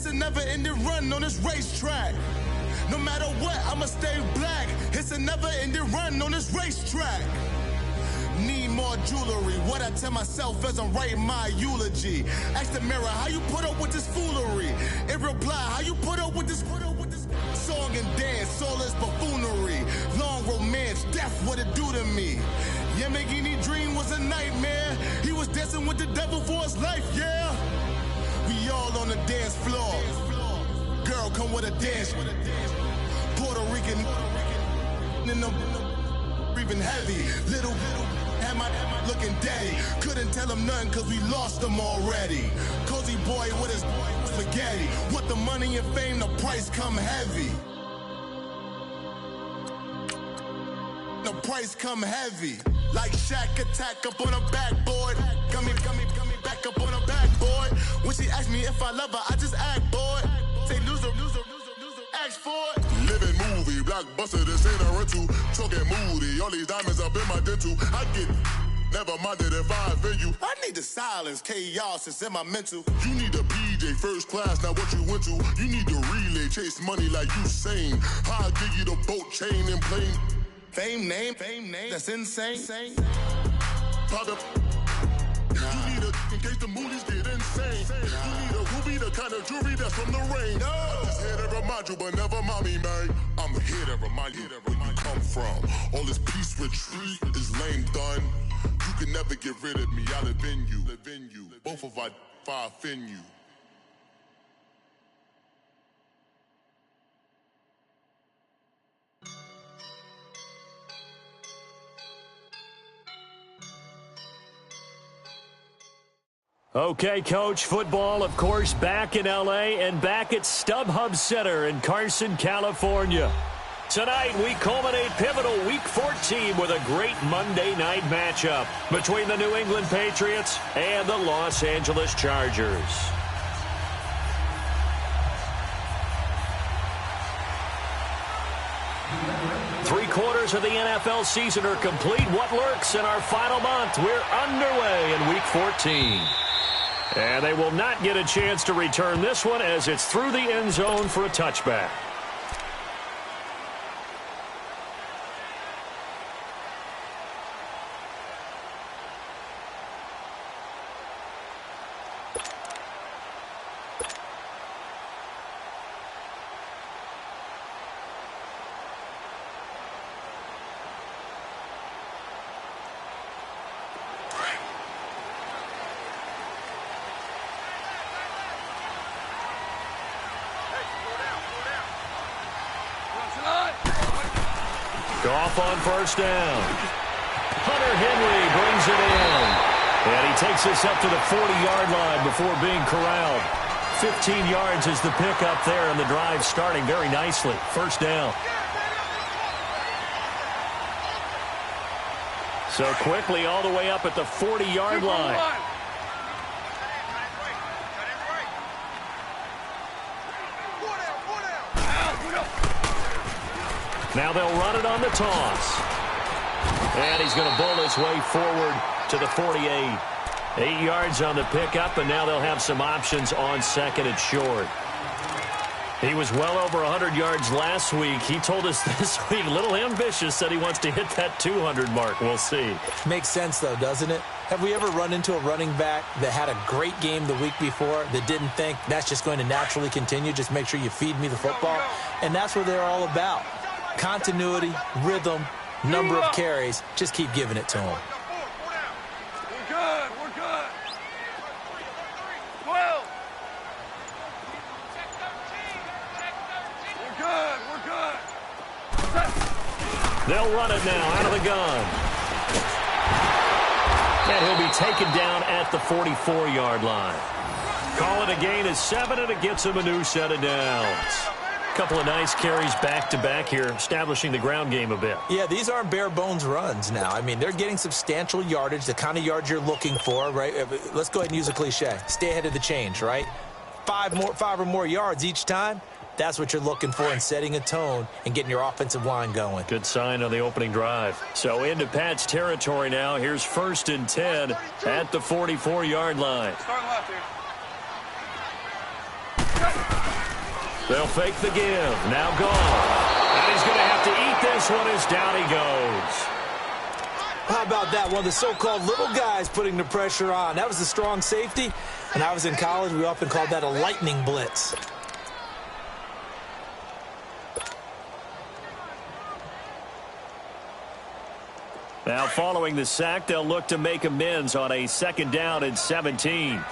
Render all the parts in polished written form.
It's a never-ending run on this racetrack. No matter what, I'ma stay black. It's a never-ending run on this racetrack. Need more jewelry. What I tell myself as I'm writing my eulogy. Ask the mirror, how you put up with this foolery? It reply, how you put up with this song and dance, soulless buffoonery. Long romance, death, what it do to me? Yamagini dream was a nightmare. He was dancing with the devil for his life, yeah. We all on the dance floor. Girl, come with a dance. Puerto Rican in the breathing heavy. Little had my looking daddy. Couldn't tell him nothing cause we lost him already. Cozy boy with his spaghetti. With the money and fame, the price come heavy. The price come heavy. Like Shaq attack up on a backboard. Got me back up on a backboard. When she asked me if I love her, I just act bored. Say loser, ask for it. Living movie, blockbuster, this ain't a rental. Talking moody, all these diamonds up in my dental. I get never minded if I offend you. I need the silence, chaos is in my mental. You need a PJ first class, not what you went to. You need the relay, chase money like you sane. I'll give you the boat chain and plane. Fame name, that's insane. Pop you need a in case the movies get insane. You need a ruby, the kind of jewelry that's from the rain. I'm just here to remind you, but never mind me, man. I'm here to remind you where you come from. All this peace retreat is lame done. You can never get rid of me. I live in you. Both of our fire offend you. Okay, Coach, football, of course, back in L.A. and back at StubHub Center in Carson, California. Tonight, we culminate pivotal Week 14 with a great Monday night matchup between the New England Patriots and the Los Angeles Chargers. Three-quarters of the NFL season are complete. What lurks in our final month? We're underway in Week 14. And they will not get a chance to return this one as it's through the end zone for a touchback. Goff on first down. Hunter Henry brings it in. And he takes us up to the 40-yard line before being corralled. 15 yards is the pickup there, and the drive starting very nicely. First down. So quickly all the way up at the 40-yard line. Now they'll run it on the toss. And he's going to bowl his way forward to the 48. 8 yards on the pickup, and now they'll have some options on second and short. He was well over 100 yards last week. He told us this week, a little ambitious, said he wants to hit that 200 mark. We'll see. Makes sense, though, doesn't it? Have we ever run into a running back that had a great game the week before that didn't think that's just going to naturally continue? Just make sure you feed me the football. And that's what they're all about. Continuity, rhythm, number of carries. Just keep giving it to him. We're good. 12. We're good. They'll run it now out of the gun. And he'll be taken down at the 44-yard line. Call it a gain of 7, and it gets him a new set of downs. Couple of nice carries back-to-back here, establishing the ground game a bit. Yeah, these aren't bare-bones runs now. I mean, they're getting substantial yardage, the kind of yards you're looking for, right? Let's go ahead and use a cliche. Stay ahead of the change, right? 5 or more yards each time. That's what you're looking for in setting a tone and getting your offensive line going. Good sign on the opening drive. So into Pat's territory now. Here's 1st and 10 at the 44-yard line. Start left here. They'll fake the give. Now gone. And he's going to have to eat this one as down he goes. How about that? One of the so-called little guys putting the pressure on. That was a strong safety. When I was in college, we often called that a lightning blitz. Now, following the sack, they'll look to make amends on a 2nd down and 17.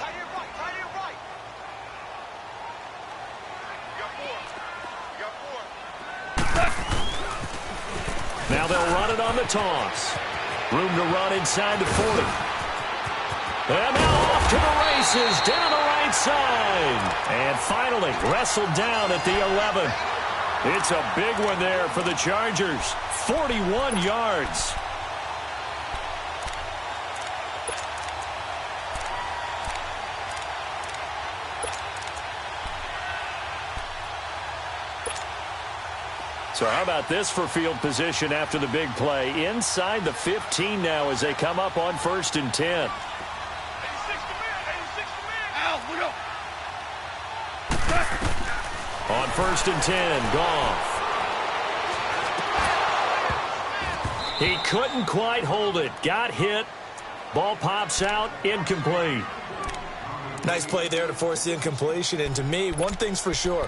Now they'll run it on the toss. Room to run inside the 40. And now off to the races, down the right side. And finally wrestled down at the 11. It's a big one there for the Chargers. 41 yards. So how about this for field position after the big play? Inside the 15 now as they come up on 1st and 10. On 1st and 10, Goff. He couldn't quite hold it. Got hit. Ball pops out. Incomplete. Nice play there to force the incompletion. And to me, one thing's for sure.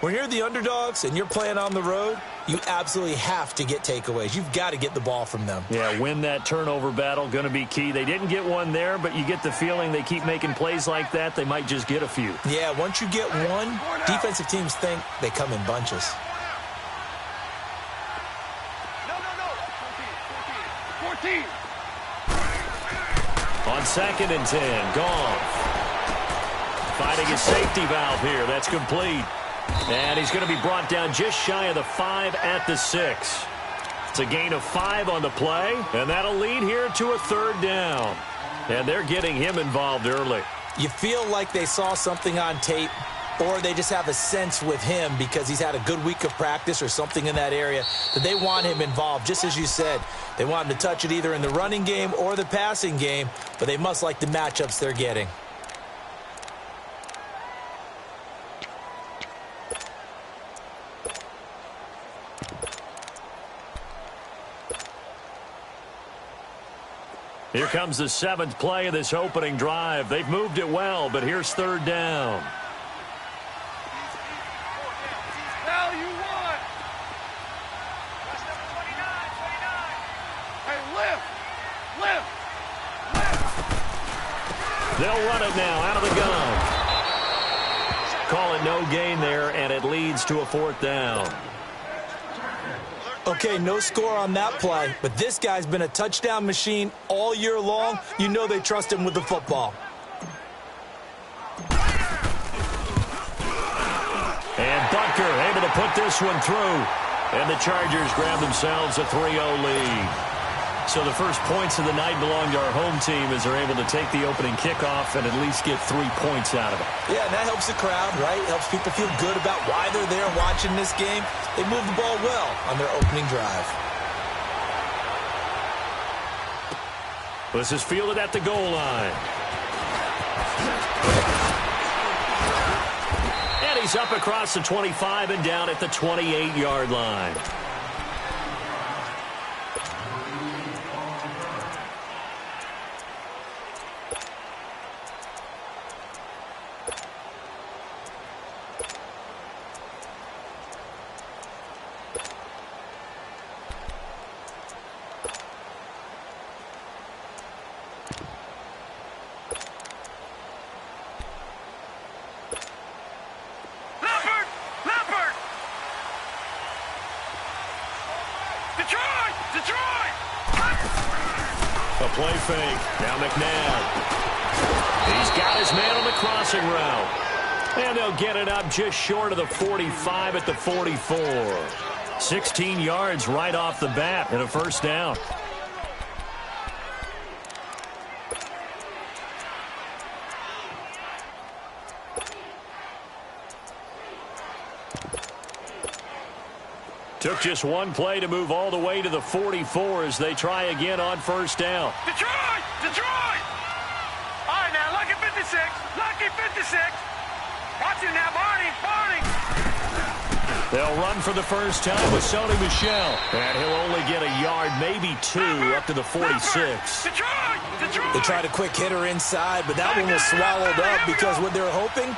When you're the underdogs and you're playing on the road, you absolutely have to get takeaways. You've got to get the ball from them. Yeah, win that turnover battle, going to be key. They didn't get one there, but you get the feeling they keep making plays like that, they might just get a few. Yeah, once you get one, defensive teams think they come in bunches. No. 14. On 2nd and 10, Goff. Finding his safety valve here. That's complete. And he's going to be brought down just shy of the 5 at the 6. It's a gain of 5 on the play, and that'll lead here to a 3rd down. And they're getting him involved early. You feel like they saw something on tape, or they just have a sense with him because he's had a good week of practice or something in that area that they want him involved. Just as you said, they want him to touch it either in the running game or the passing game, but they must like the matchups they're getting. Here comes the 7th play of this opening drive. They've moved it well, but here's 3rd down. Now you won. That's number 29. Hey, lift. They'll run it now out of the gun. Call it no gain there, and it leads to a 4th down. Okay, no score on that play, but this guy's been a touchdown machine all year long. You know they trust him with the football. And Butker able to put this one through. And the Chargers grab themselves a 3-0 lead. So the first points of the night belong to our home team as they're able to take the opening kickoff and at least get 3 points out of it. Yeah, and that helps the crowd, right? Helps people feel good about why they're there watching this game. They move the ball well on their opening drive. This is fielded at the goal line. And he's up across the 25 and down at the 28-yard line. A play fake. Now McNabb. He's got his man on the crossing route. And they'll get it up just short of the 45 at the 44. 16 yards right off the bat and a 1st down. Took just one play to move all the way to the 44 as they try again on 1st down. Detroit! All right, now, lucky 56. Watch it now, Barney. They'll run for the first time with Sony Michel. And he'll only get a yard, maybe 2, up to the 46. They tried a quick hitter inside, but that one was swallowed up because what they're hoping,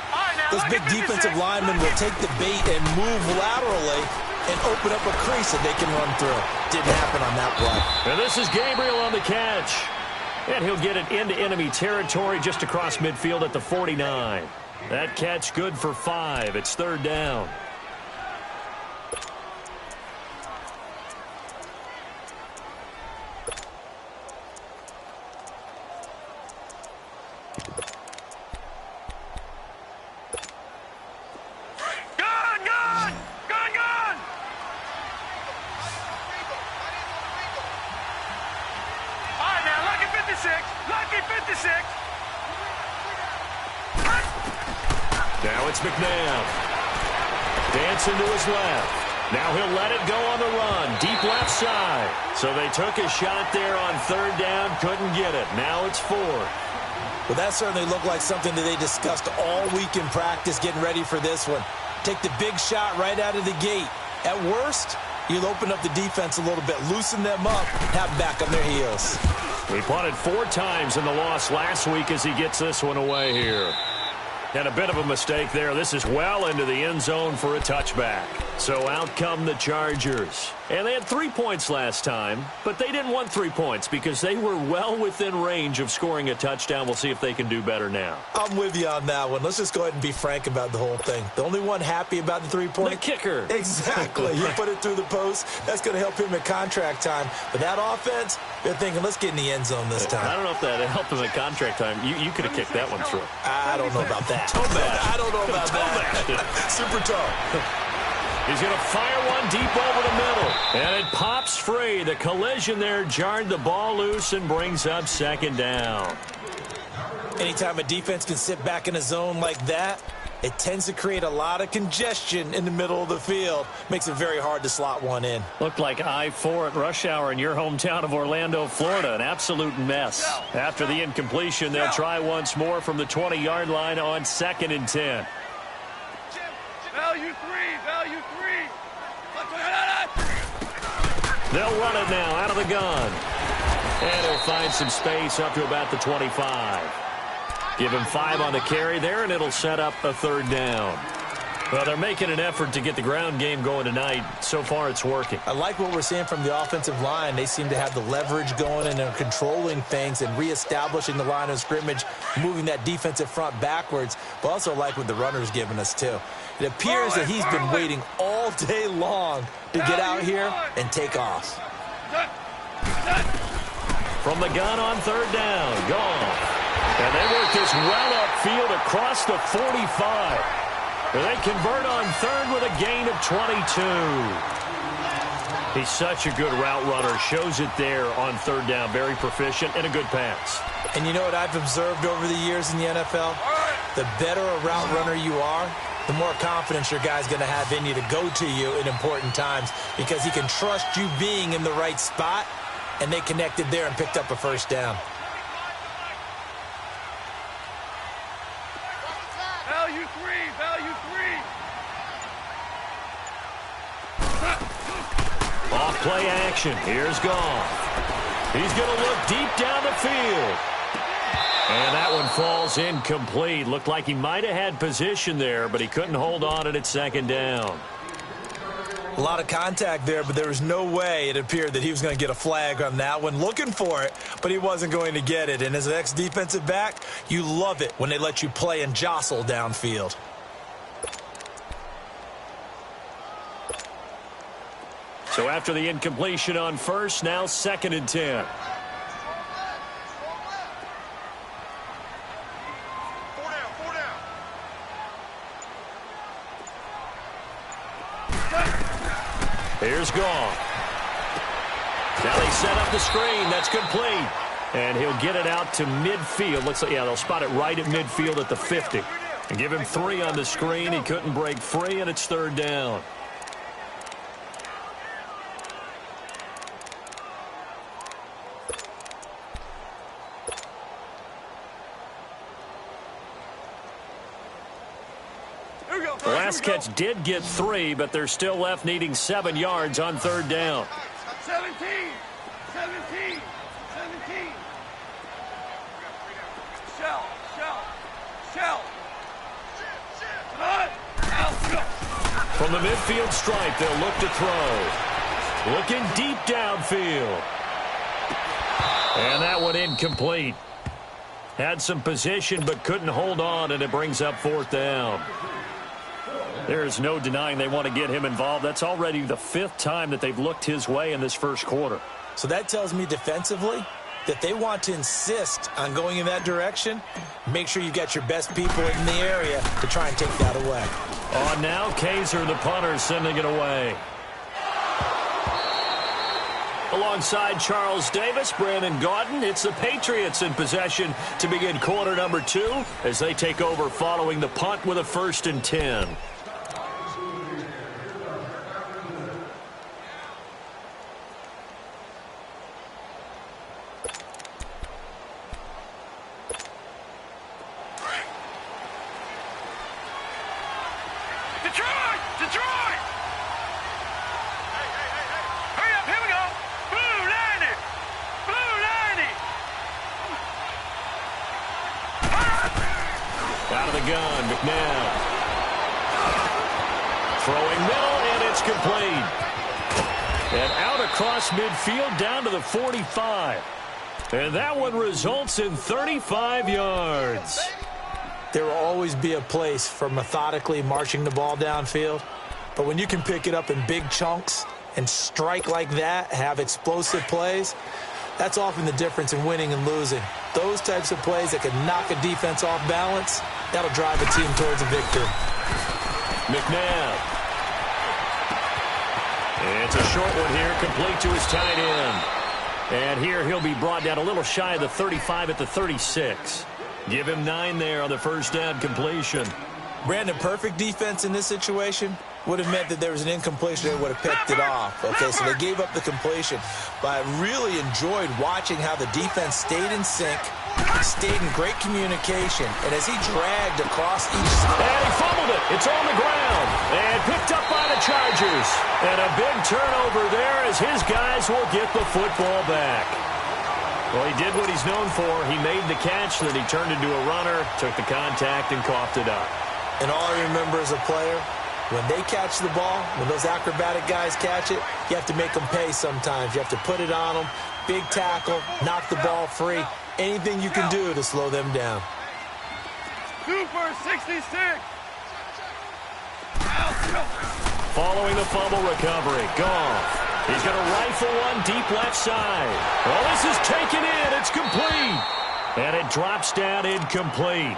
this big defensive lineman will take the bait and move laterally and open up a crease that they can run through. Didn't happen on that play. And this is Gabriel on the catch. And he'll get it into enemy territory just across midfield at the 49. That catch good for 5. It's 3rd down. Now it's McNabb. Dancing to his left. Now he'll let it go on the run. Deep left side. So they took a shot there on 3rd down. Couldn't get it. Now it's 4th. Well, that certainly looked like something that they discussed all week in practice getting ready for this one. Take the big shot right out of the gate. At worst, you'll open up the defense a little bit, loosen them up, have them back on their heels. He punted 4 times in the loss last week as he gets this one away here. And a bit of a mistake there. This is well into the end zone for a touchback. So out come the Chargers. And they had 3 points last time, but they didn't want 3 points because they were well within range of scoring a touchdown. We'll see if they can do better now. I'm with you on that one. Let's just go ahead and be frank about the whole thing. The only one happy about the 3-point? The kicker. Exactly. You put it through the post. That's going to help him at contract time. But that offense, they're thinking, let's get in the end zone this time. I don't know if that helped him at contract time. You could have kicked that one through. I don't know about that. Toe bash. I don't know about that. Super toe. He's going to fire one deep over the middle. And it pops free. The collision there jarred the ball loose and brings up 2nd down. Anytime a defense can sit back in a zone like that, it tends to create a lot of congestion in the middle of the field. Makes it very hard to slot one in. Looked like I-4 at rush hour in your hometown of Orlando, Florida. An absolute mess. After the incompletion, they'll try once more from the 20-yard line on 2nd and 10. Value 3, value 3. They'll run it now out of the gun. And he'll find some space up to about the 25. Give him 5 on the carry there, and it'll set up a 3rd down. Well, they're making an effort to get the ground game going tonight. So far, it's working. I like what we're seeing from the offensive line. They seem to have the leverage going, and they're controlling things and reestablishing the line of scrimmage, moving that defensive front backwards, but also like what the runner's giving us, too. It appears that he's been waiting all day long to get out here and take off. From the gun on 3rd down, gone. And they work this well upfield across the 45. They convert on 3rd with a gain of 22. He's such a good route runner. Shows it there on 3rd down. Very proficient and a good pass. And you know what I've observed over the years in the NFL? The better a route runner you are, the more confidence your guy's going to have in you to go to you in important times because he can trust you being in the right spot, and they connected there and picked up a 1st down. Value 3, value 3. Off play action. Here's Goff. He's going to look deep down the field. And that one falls incomplete. Looked like he might have had position there, but he couldn't hold on it at 2nd down. A lot of contact there, but there was no way it appeared that he was going to get a flag on that one. Looking for it, but he wasn't going to get it. And as an ex-defensive back, you love it when they let you play and jostle downfield. So after the incompletion on 1st, now 2nd and 10. Here's Goff. Now they set up the screen. That's complete. And he'll get it out to midfield. Looks like, yeah, they'll spot it right at midfield at the 50. And give him 3 on the screen. He couldn't break free, and it's 3rd down. Here we go. The last catch did get 3, but they're still left needing 7 yards on 3rd down. 17. 17. 17. Shell. From the midfield stripe, they'll look to throw. Looking deep downfield. And that one incomplete. Had some position but couldn't hold on, and it brings up 4th down. There's no denying they want to get him involved. That's already the 5th time that they've looked his way in this first quarter. So that tells me defensively that they want to insist on going in that direction. Make sure you got your best people in the area to try and take that away. On now, Kaiser, the punter, sending it away. Alongside Charles Davis, Brandon Gaudin, it's the Patriots in possession to begin quarter number 2 as they take over following the punt with a 1st and 10. Detroit! Hurry up, here we go. Blue 90. Out of the gun, McNabb. Throwing middle, and it's complete. And out across midfield down to the 45. And that one results in 35 yards. There will always be a place for methodically marching the ball downfield. But when you can pick it up in big chunks and strike like that, have explosive plays, that's often the difference in winning and losing. Those types of plays that can knock a defense off balance, that'll drive a team towards a victory. McNabb. It's a short one here, complete to his tight end. And here he'll be brought down a little shy of the 35 at the 36. Give him 9 there on the 1st down completion. Brandon, perfect defense in this situation would have meant that there was an incompletion. They would have picked it off. Okay, so they gave up the completion. But I really enjoyed watching how the defense stayed in sync, stayed in great communication, and as he dragged across each side. And he fumbled it. It's on the ground. And picked up by the Chargers. And a big turnover there as his guys will get the football back. Well, he did what he's known for. He made the catch, then he turned into a runner, took the contact, and coughed it up. And all I remember as a player, when they catch the ball, when those acrobatic guys catch it, you have to make them pay sometimes. You have to put it on them, big tackle, knock the ball free, anything you can do to slow them down. 2 for 66. Following the fumble recovery, Goff. He's going to rifle one deep left side. Well, this is taken in. It's complete. And it drops down incomplete.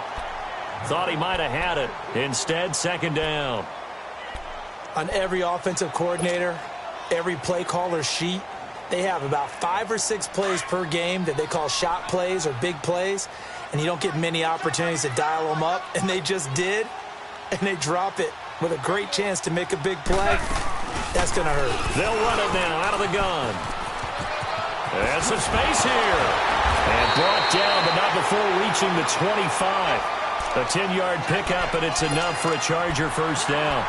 Thought he might have had it. Instead, 2nd down. On every offensive coordinator, every play caller sheet, they have about 5 or 6 plays per game that they call shot plays or big plays, and you don't get many opportunities to dial them up, and they just did, and they drop it with a great chance to make a big play. That's going to hurt. They'll run it now out of the gun. And some space here. And brought down, but not before reaching the 25. A 10-yard pickup, and it's enough for a Charger 1st down.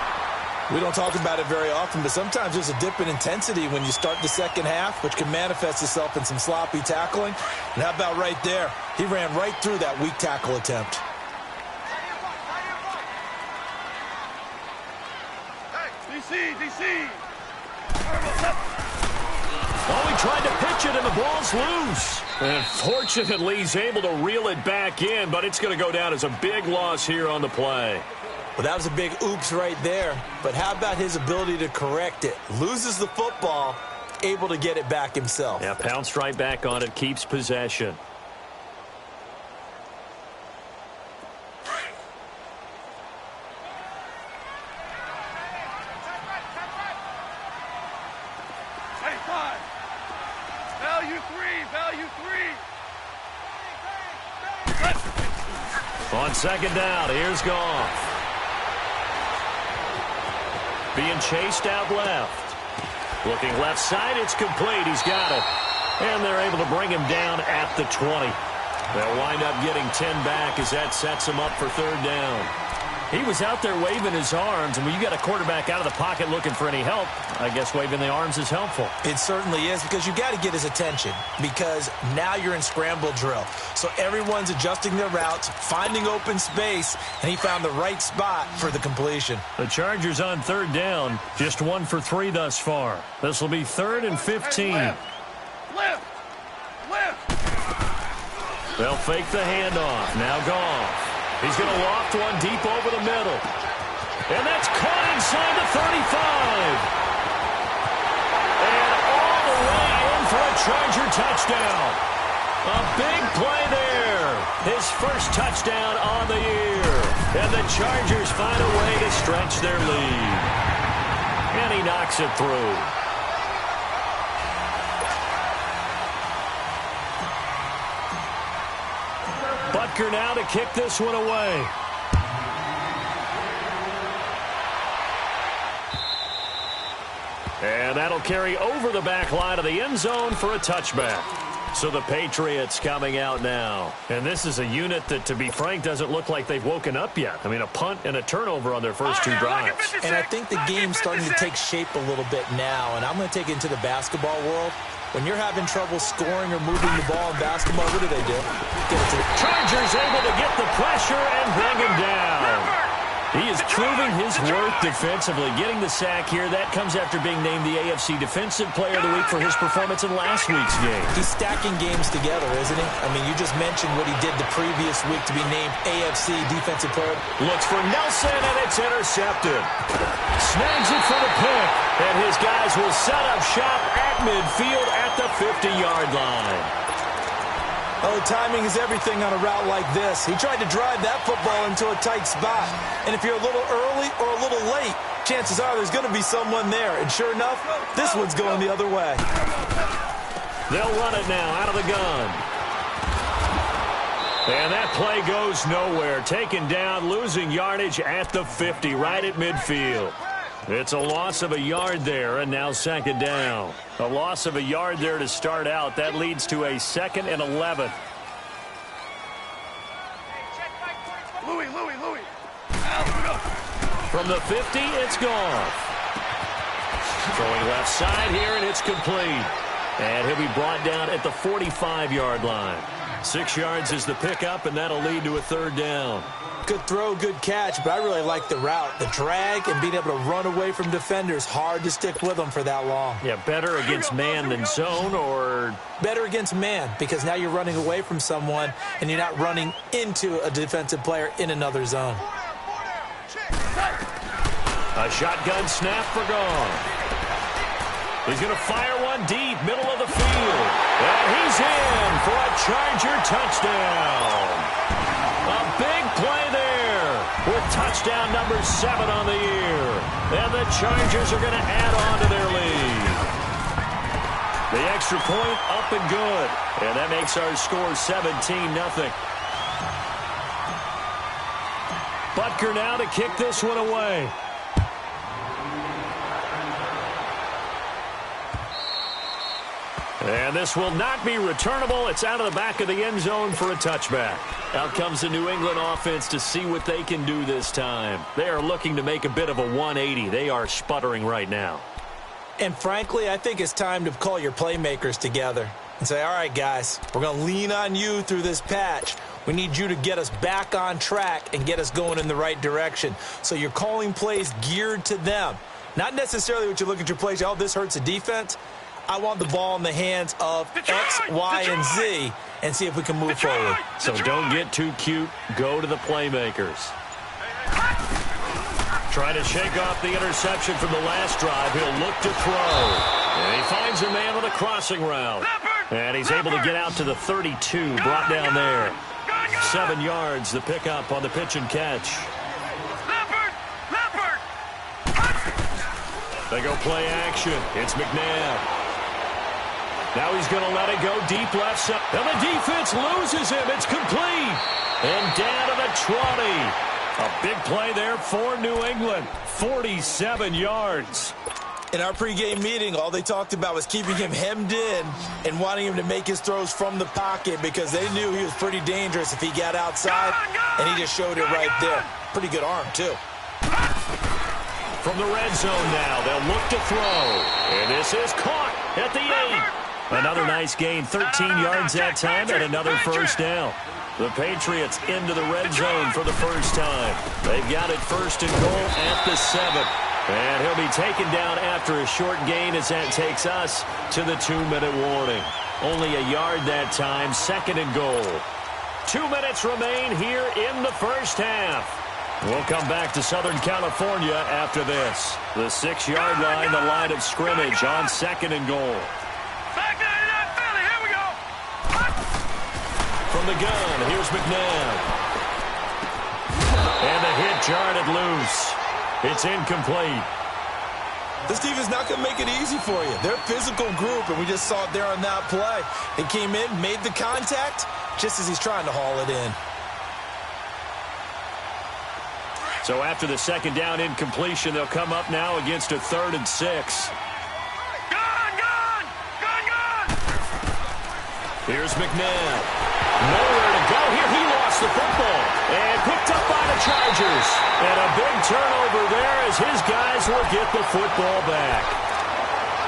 We don't talk about it very often, but sometimes there's a dip in intensity when you start the second half, which can manifest itself in some sloppy tackling. And how about right there? He ran right through that weak tackle attempt. DC. Oh, he tried to pitch it, and the ball's loose. And fortunately, he's able to reel it back in, but it's going to go down as a big loss here on the play. Well, that was a big oops right there. But how about his ability to correct it? Loses the football, able to get it back himself. Yeah, pounced right back on it, keeps possession. On 2nd down, here's Goff. Being chased out left. Looking left side, it's complete. He's got it. And they're able to bring him down at the 20. They'll wind up getting 10 back as that sets them up for 3rd down. He was out there waving his arms, and when you got a quarterback out of the pocket looking for any help, I guess waving the arms is helpful. It certainly is, because you got to get his attention, because now you're in scramble drill. So everyone's adjusting their routes, finding open space, and he found the right spot for the completion. The Chargers on third down, just 1 for 3 thus far. This will be 3rd and 15. Left. They'll fake the handoff. Now Goff. He's going to loft one deep over the middle. And that's caught inside the 35. And all the way in for a Charger touchdown. A big play there. His first touchdown on the year. And the Chargers find a way to stretch their lead. And he knocks it through. Butker now to kick this one away. And that'll carry over the back line of the end zone for a touchback. So the Patriots coming out now. And this is a unit that, to be frank, doesn't look like they've woken up yet. I mean, a punt and a turnover on their first 2 drives. And I think the game's starting to take shape a little bit now. And I'm going to take it into the basketball world. When you're having trouble scoring or moving the ball in basketball, what do? Get it to the Chargers able to get the pressure and bring him down. He is proving his worth defensively, getting the sack here. That comes after being named the AFC Defensive Player of the Week for his performance in last week's game. He's stacking games together, isn't he? I mean, you just mentioned what he did the previous week to be named AFC Defensive Player. Looks for Nelson, and it's intercepted. Snags it for the pick, and his guys will set up shop at midfield at the 50-yard line. Oh, timing is everything on a route like this. He tried to drive that football into a tight spot. And if you're a little early or a little late, chances are there's going to be someone there. And sure enough, this one's going the other way. They'll run it now out of the gun. And that play goes nowhere. Taken down, losing yardage at the 50, right at midfield. It's a loss of a yard there, and now 2nd down. A loss of a yard there to start out. That leads to a 2nd and 11. Louis. From the 50, it's Goff. Throwing left side here, and it's complete. And he'll be brought down at the 45-yard line. 6 yards is the pickup, and that'll lead to a 3rd down. Good throw, good catch, but I really like the route. The drag and being able to run away from defenders, hard to stick with them for that long. Yeah, better against man than zone, or? Better against man, because now you're running away from someone and you're not running into a defensive player in another zone. A shotgun snap for Goff. He's going to fire one deep, middle of the field. And he's in for a Charger touchdown. A big play there with touchdown number 7 on the year. And the Chargers are going to add on to their lead. The extra point up and good. And that makes our score 17-0. Butker now to kick this one away. And this will not be returnable. It's out of the back of the end zone for a touchback. Out comes the New England offense to see what they can do this time. They are looking to make a bit of a 180. They are sputtering right now. And frankly, I think it's time to call your playmakers together and say, all right, guys, we're going to lean on you through this patch. We need you to get us back on track and get us going in the right direction. So you're calling plays geared to them. Not necessarily what you look at your plays, oh, this hurts the defense. I want the ball in the hands of X, Y, and Z and see if we can move forward. So don't get too cute. Go to the playmakers. Trying to shake off the interception from the last drive. He'll look to throw. And he finds a man on the crossing route. And he's able to get out to the 32. Brought down there. 7 yards, the pickup on the pitch and catch. They go play action. It's McNabb. Now he's going to let it go deep left side. And the defense loses him. It's complete. And down to the 20. A big play there for New England. 47 yards. In our pregame meeting, all they talked about was keeping him hemmed in and wanting him to make his throws from the pocket because they knew he was pretty dangerous if he got outside, and he just showed it right there. Pretty good arm, too. From the red zone now, they'll look to throw. And this is caught at the 8. Another nice gain, 13 yards that time, and another first down. The Patriots into the red zone for the first time. They've got it first and goal at the 7. And he'll be taken down after a short gain as that takes us to the 2-minute warning. Only a yard that time, second and goal. 2 minutes remain here in the first half. We'll come back to Southern California after this. The 6-yard line, the line of scrimmage on second and goal. Here we go. From the gun, here's McNabb. And the hit jarred it loose. It's incomplete. This defense is not going to make it easy for you. They're a physical group, and we just saw it there on that play. They came in, made the contact, just as he's trying to haul it in. So after the second down incompletion, they'll come up now against a 3rd and 6. Gun! Here's McNabb. Nowhere to go here. He lost the football and picked up by the Chargers. And a big turnover there as his guys will get the football back.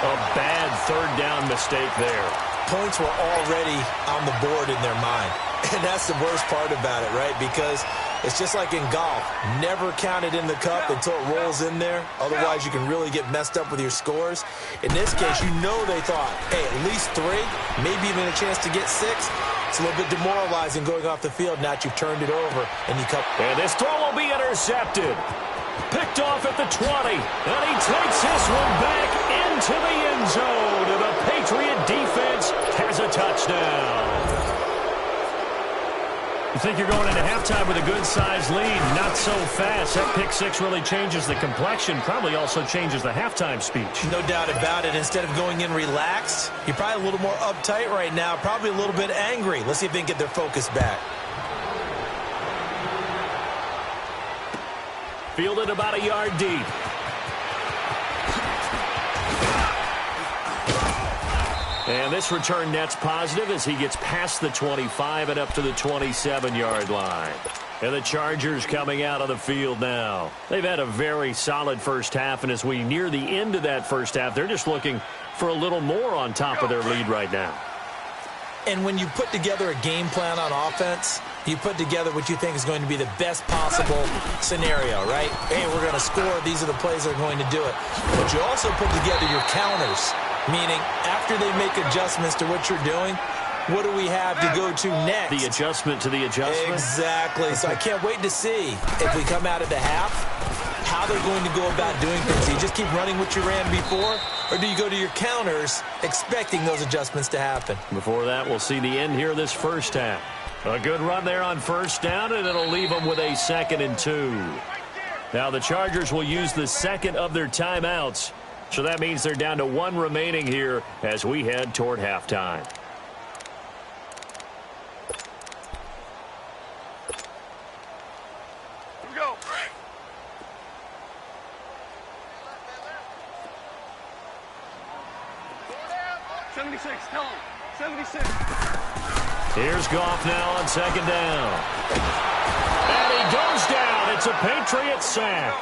A bad 3rd down mistake there. Points were already on the board in their mind. And that's the worst part about it, right? Because it's just like in golf. Never count it in the cup until it rolls in there. Otherwise, you can really get messed up with your scores. In this case, you know they thought, hey, at least 3, maybe even a chance to get 6. It's a little bit demoralizing going off the field now that you've turned it over and you cut. And this throw will be intercepted. Picked off at the 20. And he takes this one back into the end zone. And the Patriot defense has a touchdown. You think you're going into halftime with a good-sized lead. Not so fast. That pick 6 really changes the complexion. Probably also changes the halftime speech. No doubt about it. Instead of going in relaxed, you're probably a little more uptight right now. Probably a little bit angry. Let's see if they can get their focus back. Fielded about a yard deep. And this return net's positive as he gets past the 25 and up to the 27-yard line. And the Chargers coming out on the field now. They've had a very solid first half, and as we near the end of that first half, they're just looking for a little more on top of their lead right now. And when you put together a game plan on offense, you put together what you think is going to be the best possible scenario, right? Hey, we're going to score. These are the plays that are going to do it. But you also put together your counters, meaning after they make adjustments to what you're doing, what do we have to go to next? The adjustment to the adjustment? Exactly. So I can't wait to see if we come out of the half, how they're going to go about doing things. Do you just keep running what you ran before, or do you go to your counters expecting those adjustments to happen? Before that, we'll see the end here of this first half. A good run there on first down, and it'll leave them with a 2nd and 2. Now the Chargers will use the second of their timeouts, so that means they're down to 1 remaining here as we head toward halftime. Here we go. '76, tell him. 76. Here's Goff now on second down. And he goes down. It's a Patriot sack.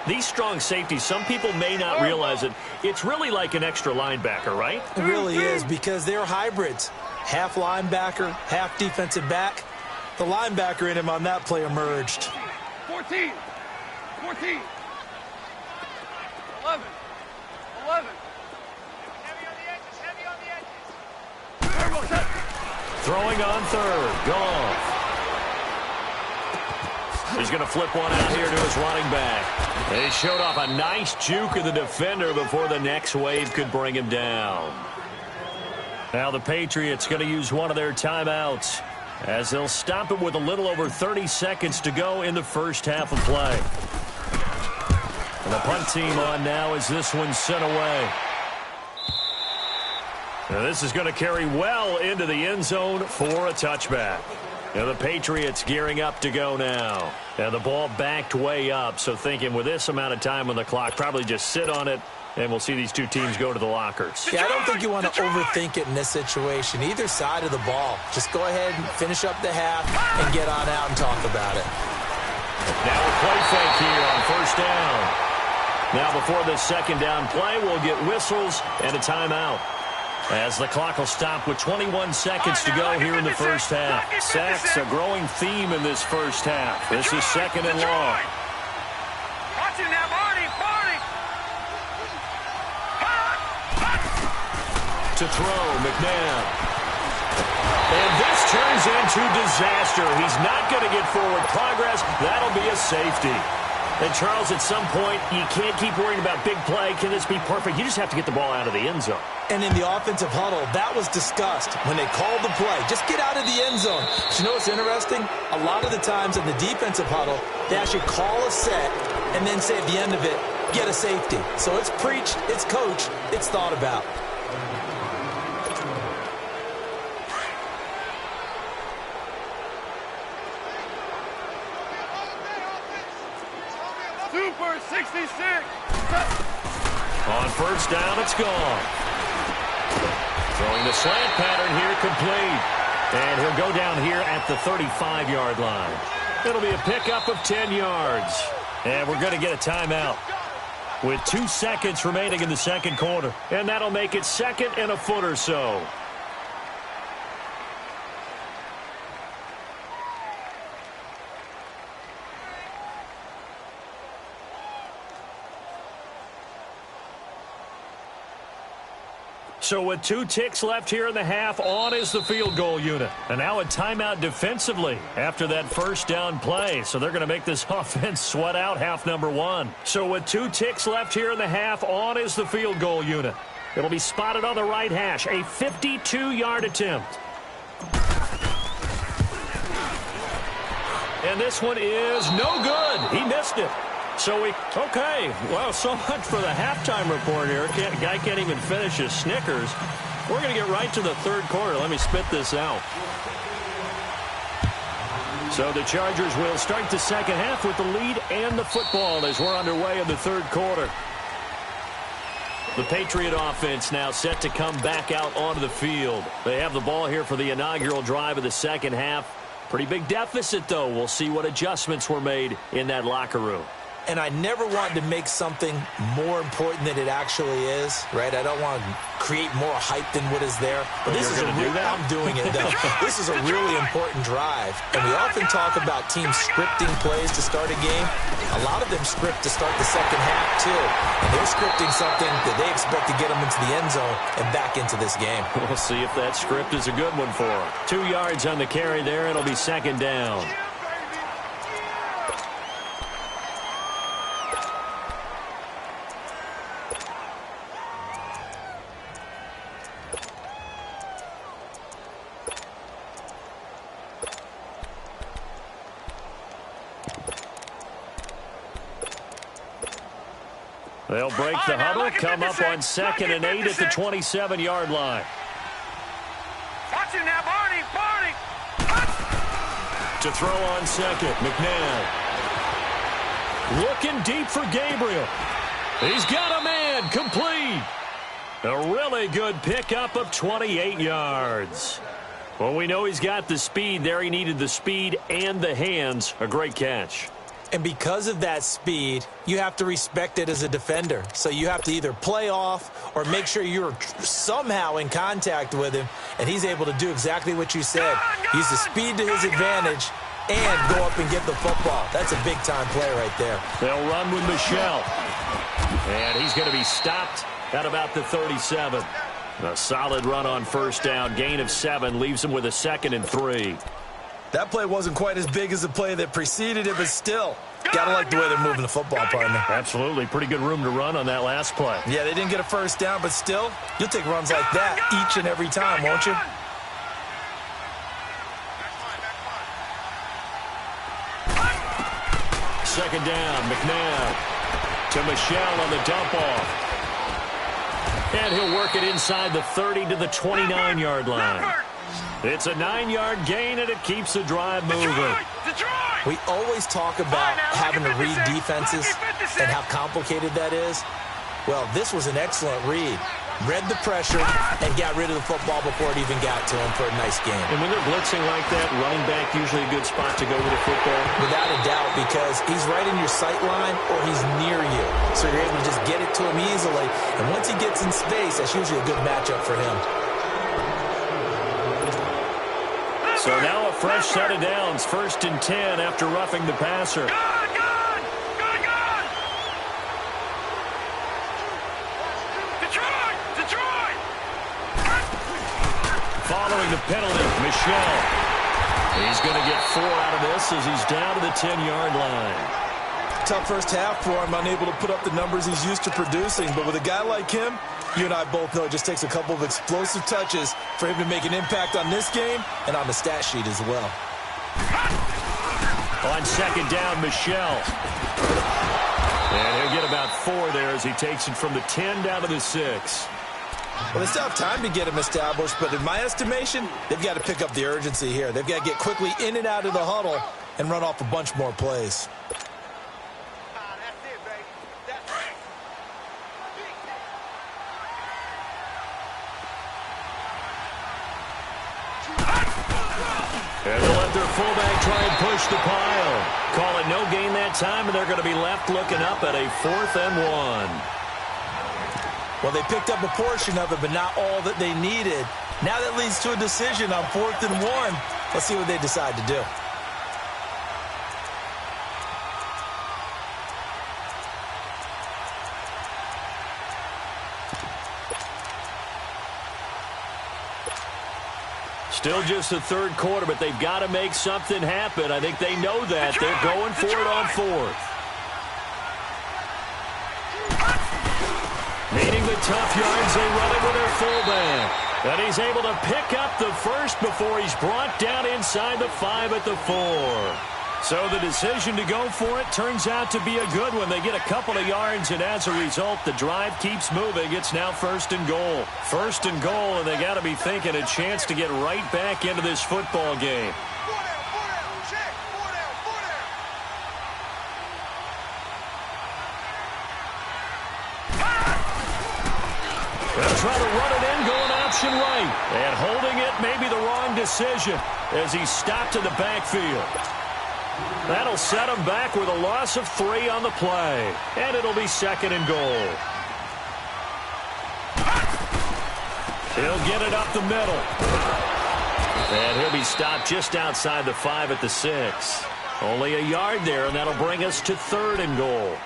These strong safeties, some people may not realize it. It's really like an extra linebacker, right? It really is, because they're hybrids. Half linebacker, half defensive back. The linebacker in him on that play emerged. 14. 14. 11. 11. Heavy on the edges. Heavy on the edges. Throwing on third. Goff. He's going to flip one out here to his running back. And he showed off a nice juke of the defender before the next wave could bring him down. Now the Patriots going to use one of their timeouts as they'll stop it with a little over 30 seconds to go in the first half of play. And the punt team on now as this one's sent away. Now this is going to carry well into the end zone for a touchback. Now the Patriots gearing up to go now. Now the ball backed way up, so thinking with this amount of time on the clock, probably just sit on it, and we'll see these two teams go to the lockers. Yeah, I don't think you want to overthink it in this situation. Either side of the ball. Just go ahead and finish up the half and get on out and talk about it. Now a play fake here on first down. Now before this second down play, we'll get whistles and a timeout, as the clock will stop with 21 seconds to go here in the first half. Sacks, a growing theme in this first half. This is second and long. Watch it now, Barney. To throw, McNabb. And this turns into disaster. He's not going to get forward progress. That'll be a safety. And, Charles, at some point, you can't keep worrying about big play. Can this be perfect? You just have to get the ball out of the end zone. And in the offensive huddle, that was discussed when they called the play. Just get out of the end zone. But you know what's interesting? A lot of the times in the defensive huddle, they actually call a set and then say at the end of it, get a safety. So it's preached, it's coached, it's thought about. Super 66. On first down, it's gone. Throwing the slant pattern here, complete. And he'll go down here at the 35-yard line. It'll be a pickup of 10 yards. And we're going to get a timeout with 2 seconds remaining in the second quarter. And that'll make it second and a foot or so. So with 2 ticks left here in the half, on is the field goal unit. And now a timeout defensively after that first down play. So they're going to make this offense sweat out half number 1. So with 2 ticks left here in the half, on is the field goal unit. It'll be spotted on the right hash. A 52-yard attempt. And this one is no good. He missed it. So okay, well, so much for the halftime report here. Guy can't even finish his Snickers. We're going to get right to the third quarter. Let me spit this out. So the Chargers will start the second half with the lead and the football as we're underway in the third quarter. The Patriot offense now set to come back out onto the field. They have the ball here for the inaugural drive of the second half. Pretty big deficit, though. We'll see what adjustments were made in that locker room. And I never wanted to make something more important than it actually is, right? I don't want to create more hype than what is there. But this is I'm doing it, though. This is a really important drive. And we often talk about teams scripting plays to start a game. A lot of them script to start the second half, too. And they're scripting something that they expect to get them into the end zone and back into this game. We'll see if that script is a good one for them. 2 yards on the carry there. It'll be second down. They'll break the huddle, come up on 2nd and 8 at the 27-yard line. Watch him now, Barney. To throw on second, McNabb. Looking deep for Gabriel. He's got a man, complete. A really good pickup of 28 yards. Well, we know he's got the speed there. He needed the speed and the hands. A great catch. And because of that speed, you have to respect it as a defender. So you have to either play off or make sure you're somehow in contact with him, and he's able to do exactly what you said. Use the speed to his advantage and go up and get the football. That's a big-time play right there. They'll run with Michelle. And he's going to be stopped at about the 37. A solid run on first down. Gain of 7 leaves him with a 2nd and 3. That play wasn't quite as big as the play that preceded it, but still, gotta like the way they're moving the football, partner. Absolutely. Pretty good room to run on that last play. Yeah, they didn't get a first down, but still, you'll take runs like that each and every time, won't you? Second down, McNabb to Michelle on the dump off. And he'll work it inside the 30 to the 29-yard line. It's a 9-yard gain, and it keeps the drive moving. We always talk about having to read defenses and how complicated that is. Well, this was an excellent read. read the pressure, and got rid of the football before it even got to him for a nice game. And when they're blitzing like that, running back usually a good spot to go with a football? Without a doubt, because he's right in your sight line or he's near you. So you're able to just get it to him easily. And once he gets in space, that's usually a good matchup for him. So now a fresh set of downs, 1st and 10 after roughing the passer. Following the penalty, Michel. He's going to get 4 out of this as he's down to the 10-yard line. Tough first half for him, unable to put up the numbers he's used to producing. But with a guy like him, you and I both know it just takes a couple of explosive touches for him to make an impact on this game and on the stat sheet as well. On 2nd down, Michel. And he'll get about 4 there as he takes it from the 10 down to the 6. Well, they still have time to get him established, but in my estimation, they've got to pick up the urgency here. They've got to get quickly in and out of the huddle and run off a bunch more plays. And they'll let their fullback try and push the pile. Call it no gain that time, and they're going to be left looking up at a 4th and 1. Well, they picked up a portion of it, but not all that they needed. Now that leads to a decision on 4th and 1. Let's see what they decide to do. Still just the 3rd quarter, but they've got to make something happen. I think they know that. They're going for it on 4th. Needing the tough yards, they run it with their fullback. And he's able to pick up the first before he's brought down inside the 5 at the 4. So the decision to go for it turns out to be a good one. They get a couple of yards, and as a result, the drive keeps moving. It's now 1st and goal. 1st and goal, and they got to be thinking a chance to get right back into this football game. They'll try to run it in, going option right. And holding it may be the wrong decision as he's stopped in the backfield. That'll set him back with a loss of 3 on the play. And it'll be 2nd and goal. He'll get it up the middle. And he'll be stopped just outside the 5 at the 6. Only a yard there, and that'll bring us to 3rd and goal.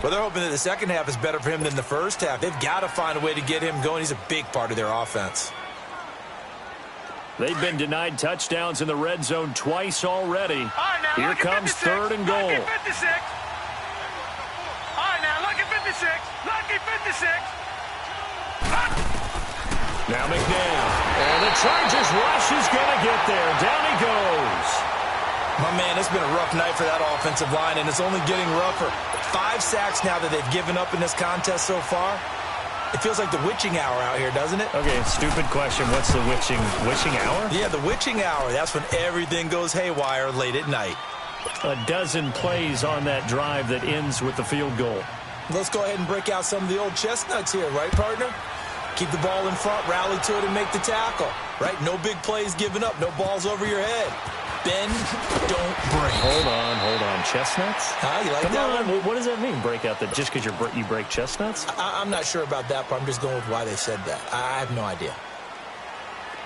Well, they're hoping that the second half is better for him than the first half. They've got to find a way to get him going. He's a big part of their offense. They've been denied touchdowns in the red zone twice already. Here comes 3rd and goal. Lucky 56. All right, now, lucky 56. Lucky 56. Now McNair. And the Chargers rush is going to get there. Down he goes. My man, it's been a rough night for that offensive line, and it's only getting rougher. 5 sacks now that they've given up in this contest so far. It feels like the witching hour out here, doesn't it? Okay, stupid question. What's the witching hour? Yeah, the witching hour. That's when everything goes haywire late at night. A dozen plays on that drive that ends with the field goal. Let's go ahead and break out some of the old chestnuts here, right, partner? Keep the ball in front, rally to it, and make the tackle, right? No big plays given up, no balls over your head. Bend, don't break. Hold on. Chestnuts? Huh? You like that one? What does that mean, break out? That just because you break chestnuts? I'm not sure about that, but I'm just going with why they said that. I have no idea.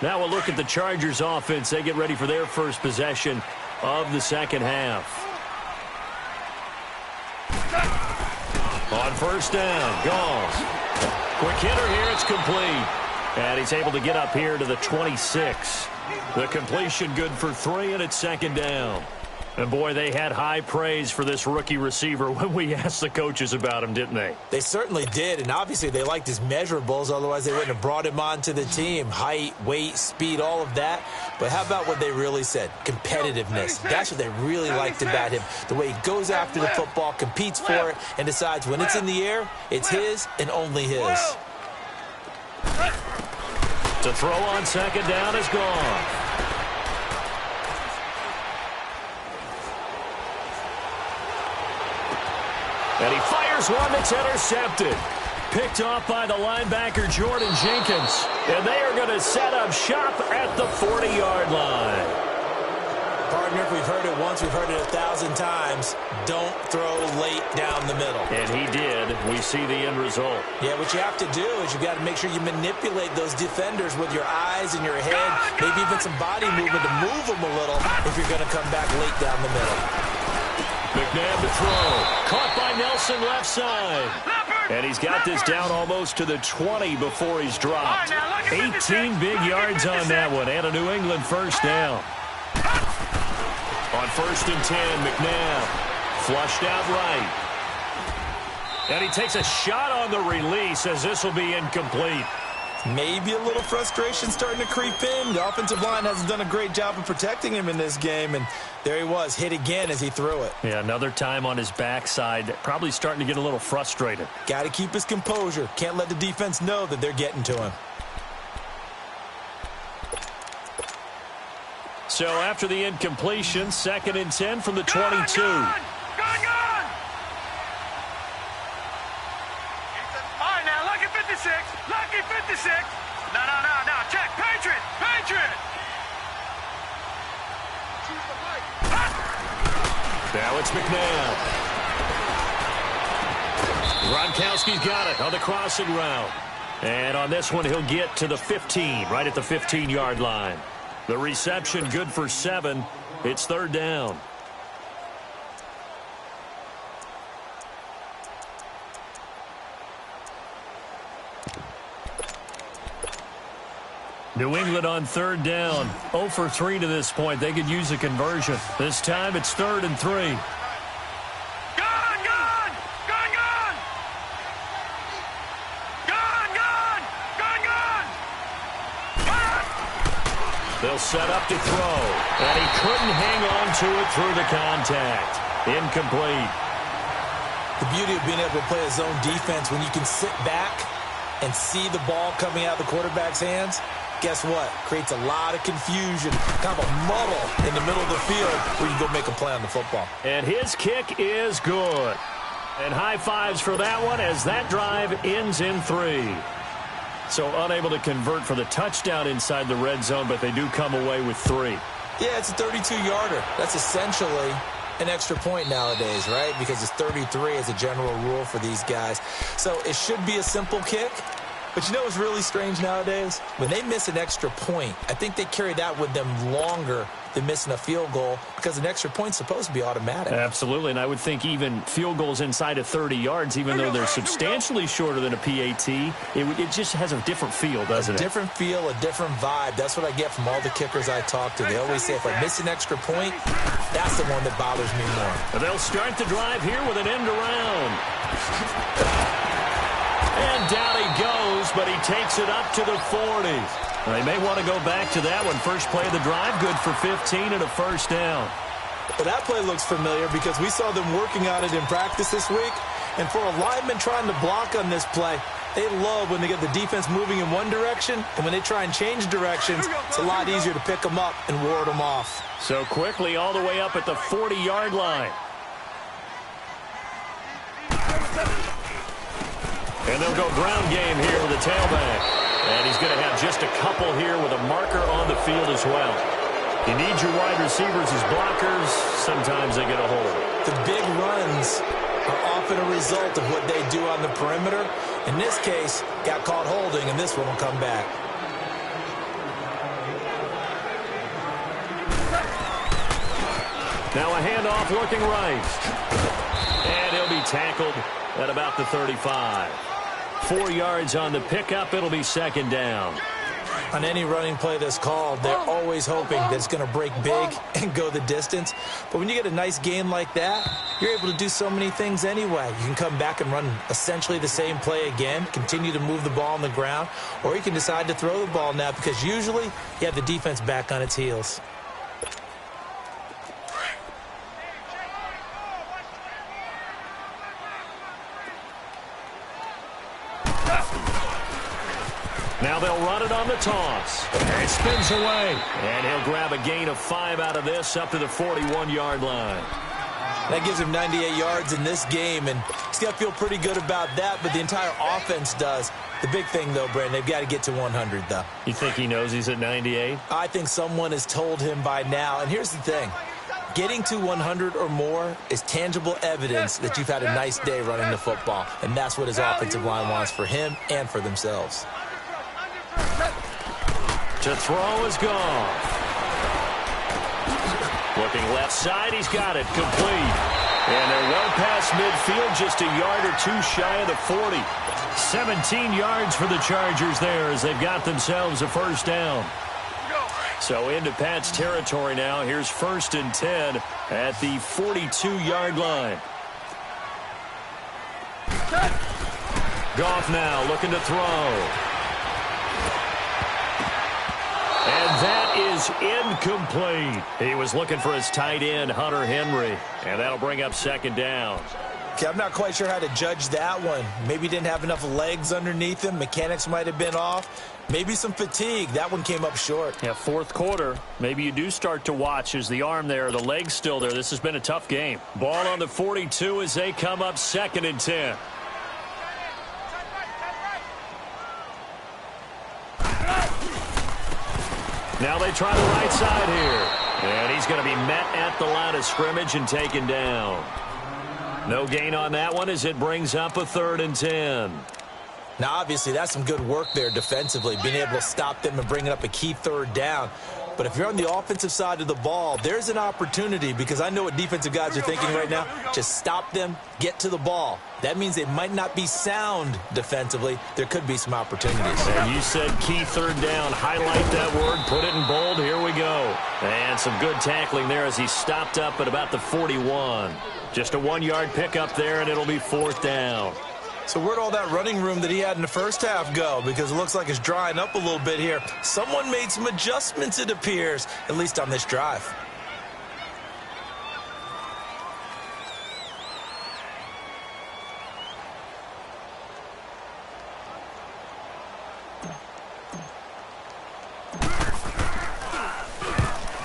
Now we'll look at the Chargers offense. They get ready for their first possession of the second half. On 1st down, Goff. Quick hitter here, it's complete. And he's able to get up here to the 26. The completion good for 3, and it's 2nd down. And, boy, they had high praise for this rookie receiver when we asked the coaches about him, didn't they? They certainly did, and obviously they liked his measurables. Otherwise, they wouldn't have brought him onto the team. Height, weight, speed, all of that. But how about what they really said? Competitiveness. That's what they really liked about him. The way he goes after the football, competes for it, and decides when it's in the air, it's his and only his. To throw on 2nd down is gone. And he fires one that's intercepted. picked off by the linebacker, Jordan Jenkins. And they are going to set up shop at the 40-yard line. Partner, if we've heard it once, we've heard it 1,000 times. Don't throw late down the middle. And he did. We see the end result. Yeah, what you have to do is you've got to make sure you manipulate those defenders with your eyes and your head, maybe even some body movement to move them a little if you're going to come back late down the middle. McNabb to throw. Caught by Nelson left side. And he's got this down almost to the 20 before he's dropped. 18 big yards on that one, and a New England first down. On 1st and 10, McNabb flushed out right. And he takes a shot on the release as this will be incomplete. Maybe a little frustration starting to creep in. The offensive line hasn't done a great job of protecting him in this game, and there he was, hit again as he threw it. Yeah, another time on his backside, probably starting to get a little frustrated. Got to keep his composure. Can't let the defense know that they're getting to him. So after the incompletion, 2nd and 10 from the 22. Gone! All right, now, lucky 56. Lucky 56. No. Check. Patriot. Now it's McNabb. Gronkowski's got it on the crossing route. And on this one, he'll get to the 15, right at the 15-yard line. The reception good for 7. It's 3rd down. New England on 3rd down. 0 for 3 to this point. They could use a conversion. This time it's 3rd and 3. They'll set up to throw. And he couldn't hang on to it through the contact. Incomplete. The beauty of being able to play a zone defense when you can sit back and see the ball coming out of the quarterback's hands, guess what? Creates a lot of confusion, kind of a muddle in the middle of the field where you go make a play on the football. And his kick is good. And high fives for that one as that drive ends in 3. So unable to convert for the touchdown inside the red zone, but they do come away with 3. Yeah, it's a 32-yarder. That's essentially an extra point nowadays, right? Because it's 33 as a general rule for these guys. So it should be a simple kick. But you know what's really strange nowadays? When they miss an extra point, I think they carry that with them longer than missing a field goal because an extra point's supposed to be automatic. Absolutely, and I would think even field goals inside of 30 yards, even though they're substantially shorter than a PAT, it just has a different feel, doesn't it? A different feel, a different vibe. That's what I get from all the kickers I talk to. They always say if I miss an extra point, that's the one that bothers me more. They'll start the drive here with an end around. And down he goes, but he takes it up to the 40. They may want to go back to that one. First play of the drive, good for 15 and a first down. Well, that play looks familiar because we saw them working on it in practice this week. And for a lineman trying to block on this play, they love when they get the defense moving in one direction. And when they try and change directions, it's a lot easier to pick them up and ward them off. So quickly all the way up at the 40-yard line. And they'll go ground game here with the tailback. And he's going to have just a couple here with a marker on the field as well. You need your wide receivers as blockers. Sometimes they get a hold. The big runs are often a result of what they do on the perimeter. In this case, got caught holding, and this one will come back. Now a handoff looking right. And he'll be tackled at about the 35. 4 yards on the pickup. It'll be second down. On any running play that's called, they're always hoping that it's going to break big and go the distance. But when you get a nice gain like that, you're able to do so many things anyway. You can come back and run essentially the same play again, continue to move the ball on the ground, or you can decide to throw the ball now because usually you have the defense back on its heels. Now they'll run it on the toss. It spins away. And he'll grab a gain of 5 out of this up to the 41-yard line. That gives him 98 yards in this game, and he's got to feel pretty good about that, but the entire offense does. The big thing, though, Brandon, they've got to get to 100, though. You think he knows he's at 98? I think someone has told him by now. And here's the thing. Getting to 100 or more is tangible evidence that you've had a nice day running the football. And that's what his offensive line wants for him and for themselves. To throw is gone. Looking left side, he's got it. Complete. And they're well past midfield, just a yard or two shy of the 40. 17 yards for the Chargers there as they've got themselves a first down. So into Pat's territory now. Here's 1st and 10 at the 42-yard line. Goff now looking to throw. And that is incomplete. He was looking for his tight end, Hunter Henry. And that'll bring up 2nd down. Okay, I'm not quite sure how to judge that one. Maybe he didn't have enough legs underneath him. Mechanics might have been off. Maybe some fatigue. That one came up short. Yeah, 4th quarter. Maybe you do start to watch as the arm there, the leg's still there. This has been a tough game. Ball on the 42 as they come up 2nd and 10. Now they try the right side here. And he's going to be met at the line of scrimmage and taken down. No gain on that one as it brings up a 3rd and 10. Now, obviously, that's some good work there defensively, being able to stop them and bringing up a key 3rd down. But if you're on the offensive side of the ball, there's an opportunity because I know what defensive guys are thinking right now. Just stop them, get to the ball. That means they might not be sound defensively. There could be some opportunities. And you said key 3rd down. Highlight that word. Put it in bold. Here we go. And some good tackling there as he stopped up at about the 41. Just a 1-yard pickup there, and it'll be 4th down. So where'd all that running room that he had in the first half go? Because it looks like it's drying up a little bit here. Someone made some adjustments, it appears, at least on this drive.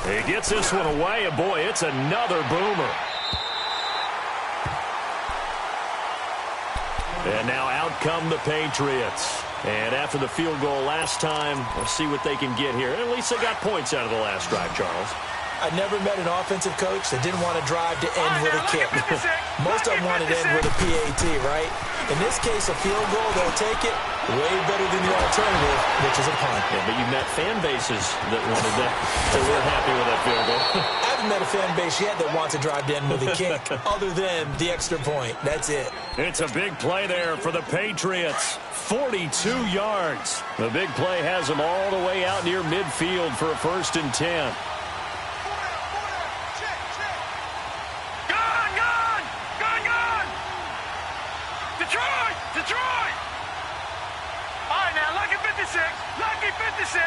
He gets this one away, and boy, it's another boomer. And now out come the Patriots. And after the field goal last time, we'll see what they can get here. At least they got points out of the last drive, Charles. I never met an offensive coach that didn't want to drive to end with a kick. Most of them wanted to end with a PAT, right? In this case, a field goal, they'll take it way better than the alternative, which is a punt. Yeah, but you've met fan bases that wanted that, that were happy with that field goal. I haven't met a fan base yet that wants to drive to end with a kick, other than the extra point. That's it. It's a big play there for the Patriots. 42 yards. The big play has them all the way out near midfield for a 1st and 10. Detroit! All right, now, lucky 56. Lucky 56.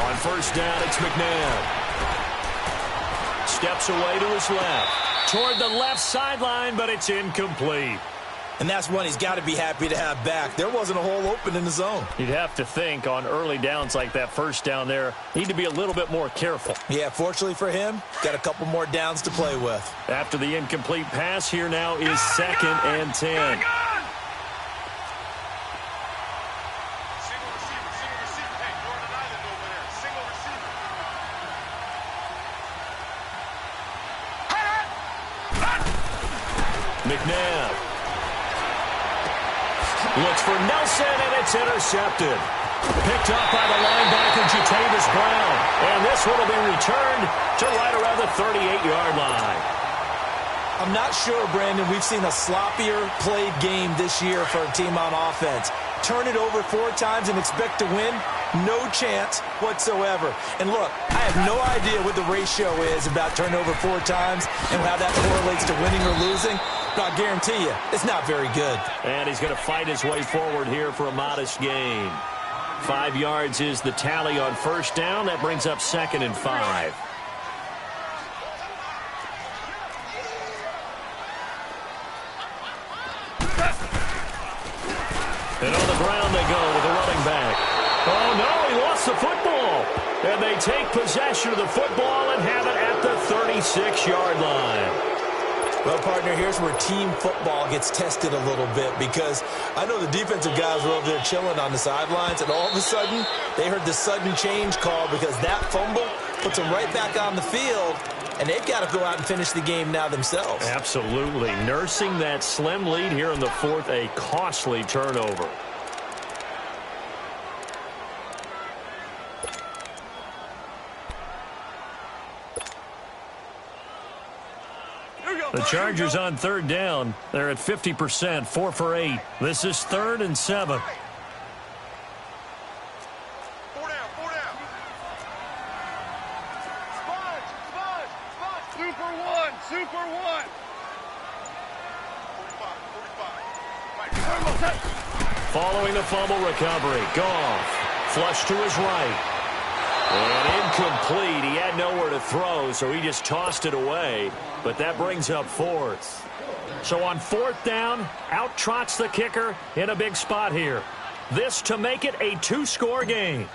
On 1st down, it's McNabb. Steps away to his left. Toward the left sideline, but it's incomplete. And that's one he's got to be happy to have back. There wasn't a hole open in the zone. You'd have to think on early downs like that 1st down there, need to be a little bit more careful. Yeah, fortunately for him, got a couple more downs to play with. After the incomplete pass, here now is 2nd and 10. McNabb looks for Nelson, and it's intercepted. Picked up by the linebacker, Jatavis Brown. And this one will be returned to right around the 38-yard line. I'm not sure, Brandon, we've seen a sloppier played game this year for a team on offense. Turn it over 4 times and expect to win? No chance whatsoever. And look, I have no idea what the ratio is about turnover 4 times and how that correlates to winning or losing. But I guarantee you, it's not very good. And he's going to fight his way forward here for a modest gain. 5 yards is the tally on 1st down. That brings up 2nd and 5. And on the ground they go with a running back. Oh, no, he lost the football. And they take possession of the football and have it at the 36-yard line. Well, partner, here's where team football gets tested a little bit, because I know the defensive guys were over there chilling on the sidelines, and all of a sudden they heard the sudden change call because that fumble puts them right back on the field, and they've got to go out and finish the game now themselves. Absolutely. Nursing that slim lead here in the fourth, a costly turnover. The Chargers on third down. They're at 50%, 4 for 8. This is 3rd and 7. 4 down, 4 down. Sponge. Super one. 45. Following the fumble recovery, Goff flush to his right. And incomplete. He had nowhere to throw, so he just tossed it away. But that brings up 4th. So on 4th down, out trots the kicker in a big spot here. This to make it a 2-score game.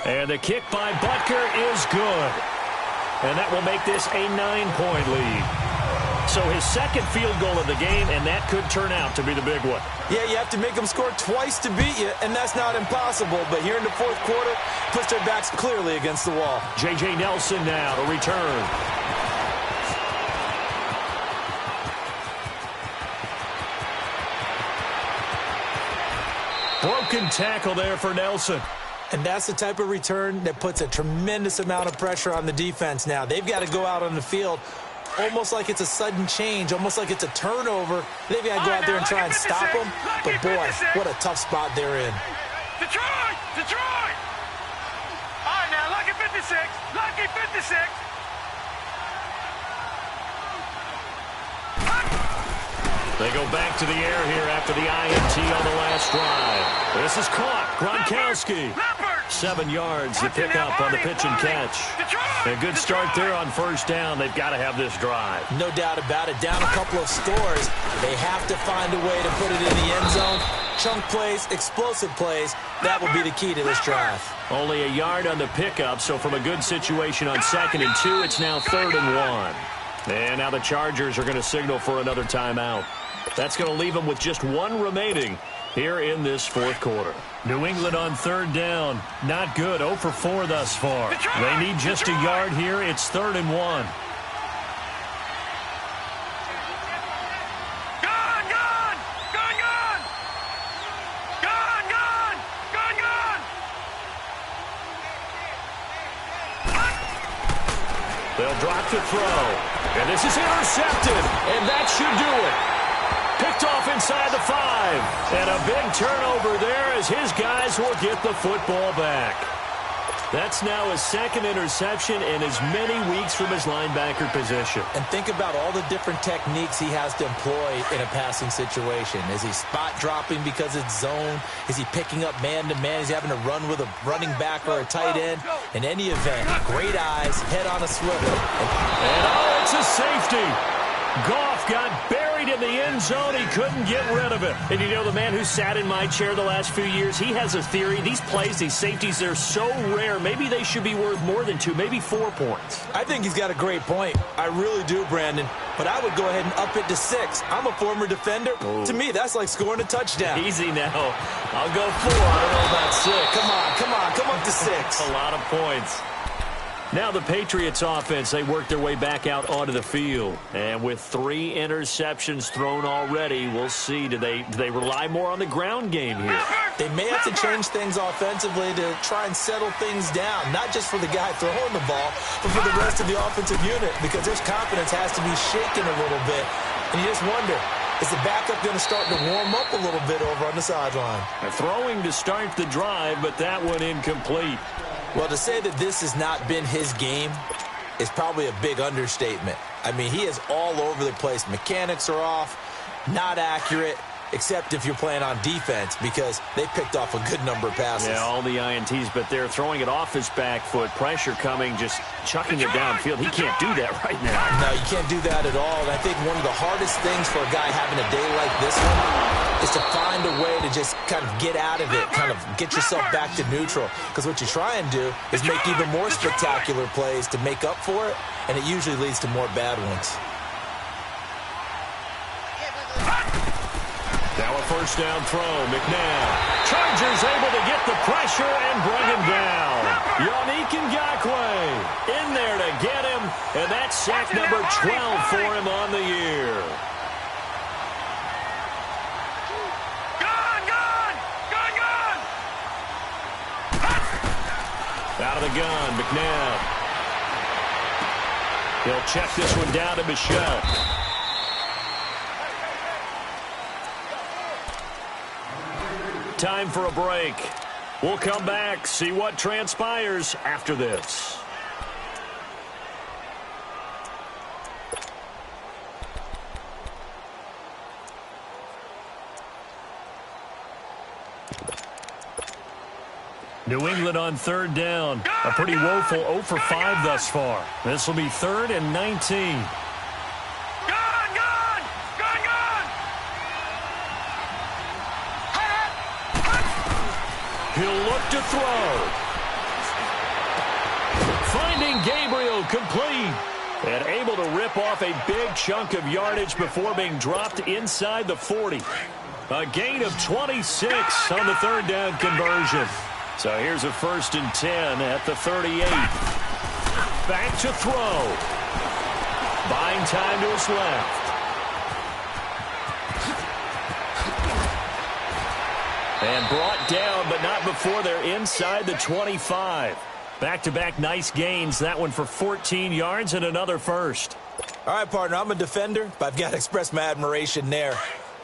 And the kick by Butker is good. And that will make this a 9-point lead. So his second field goal of the game, and that could turn out to be the big one. Yeah, you have to make them score twice to beat you, and that's not impossible. But here in the fourth quarter, puts their backs clearly against the wall. J.J. Nelson now to return. Broken tackle there for Nelson. And that's the type of return that puts a tremendous amount of pressure on the defense now. They've got to go out on the field almost like it's a sudden change, almost like it's a turnover. They've got to go out there and try and stop them. But, boy, what a tough spot they're in. Detroit! All right, now, lucky 56. Lucky 56. They go back to the air here after the INT on the last drive. This is caught. Gronkowski. 7 yards to pick up on the pitch and catch. A good start there on first down. They've got to have this drive. No doubt about it. Down a couple of scores. They have to find a way to put it in the end zone. Chunk plays, explosive plays. That will be the key to this drive. Only a yard on the pickup, so from a good situation on 2nd and 2, it's now 3rd and 1. And now the Chargers are going to signal for another timeout. That's going to leave them with just 1 remaining here in this fourth quarter. New England on 3rd down. Not good. 0 for 4 thus far. They need just a yard here. It's 3rd and 1. They'll drop to throw. And this is intercepted. And that should do it. Picked off inside the 5. And a big turnover there as his guys will get the football back. That's now his 2nd interception in as many weeks from his linebacker position. And think about all the different techniques he has to employ in a passing situation. Is he spot dropping because it's zone? Is he picking up man-to-man? Is he having to run with a running back or a tight end? In any event, great eyes, head on a swivel. And oh, it's a safety. Goff got buried in the end zone. He couldn't get rid of it. And you know, the man who sat in my chair the last few years, he has a theory. These plays, these safeties, they're so rare. Maybe they should be worth more than 2, maybe 4 points. I think he's got a great point. I really do, Brandon. But I would go ahead and up it to 6. I'm a former defender. Ooh. To me, that's like scoring a touchdown. Easy now. I'll go 4. I don't know about 6. Come up to 6. A lot of points. Now the Patriots offense, they work their way back out onto the field. And with 3 interceptions thrown already, we'll see. Do they rely more on the ground game here? They may have to change things offensively to try and settle things down. Not just for the guy throwing the ball, but for the rest of the offensive unit. Because their confidence has to be shaken a little bit. And you just wonder, is the backup going to start to warm up a little bit over on the sideline? Throwing to start the drive, but that one incomplete. Well, to say that this has not been his game is probably a big understatement. I mean, he is all over the place. Mechanics are off, not accurate. except if you're playing on defense, because they picked off a good number of passes. Yeah, all the INTs, but they're throwing it off his back foot. Pressure coming, just chucking it downfield. He can't do that right now. No, you can't do that at all. And I think one of the hardest things for a guy having a day like this one is to find a way to just kind of get out of it, kind of get yourself back to neutral. Because what you try and do is make even more spectacular plays to make up for it, and it usually leads to more bad ones. Now a first down throw. McNabb. Chargers able to get the pressure and bring him down. Yannick Ngakoue in there to get him, and that's sack number 12 for him on the year. Out of the gun, McNabb. He'll check this one down to Michel. Time for a break. We'll come back, see what transpires after this. New England on third down. A pretty woeful 0 for 5 thus far. This will be 3rd and 19. He'll look to throw. Finding Gabriel complete. And able to rip off a big chunk of yardage before being dropped inside the 40. A gain of 26 on the third down conversion. So here's a 1st and 10 at the 38. Back to throw. Buying time to his left. And brought down, but not before they're inside the 25. Back-to-back nice gains. That one for 14 yards and another first. All right, partner, I'm a defender, but I've got to express my admiration there.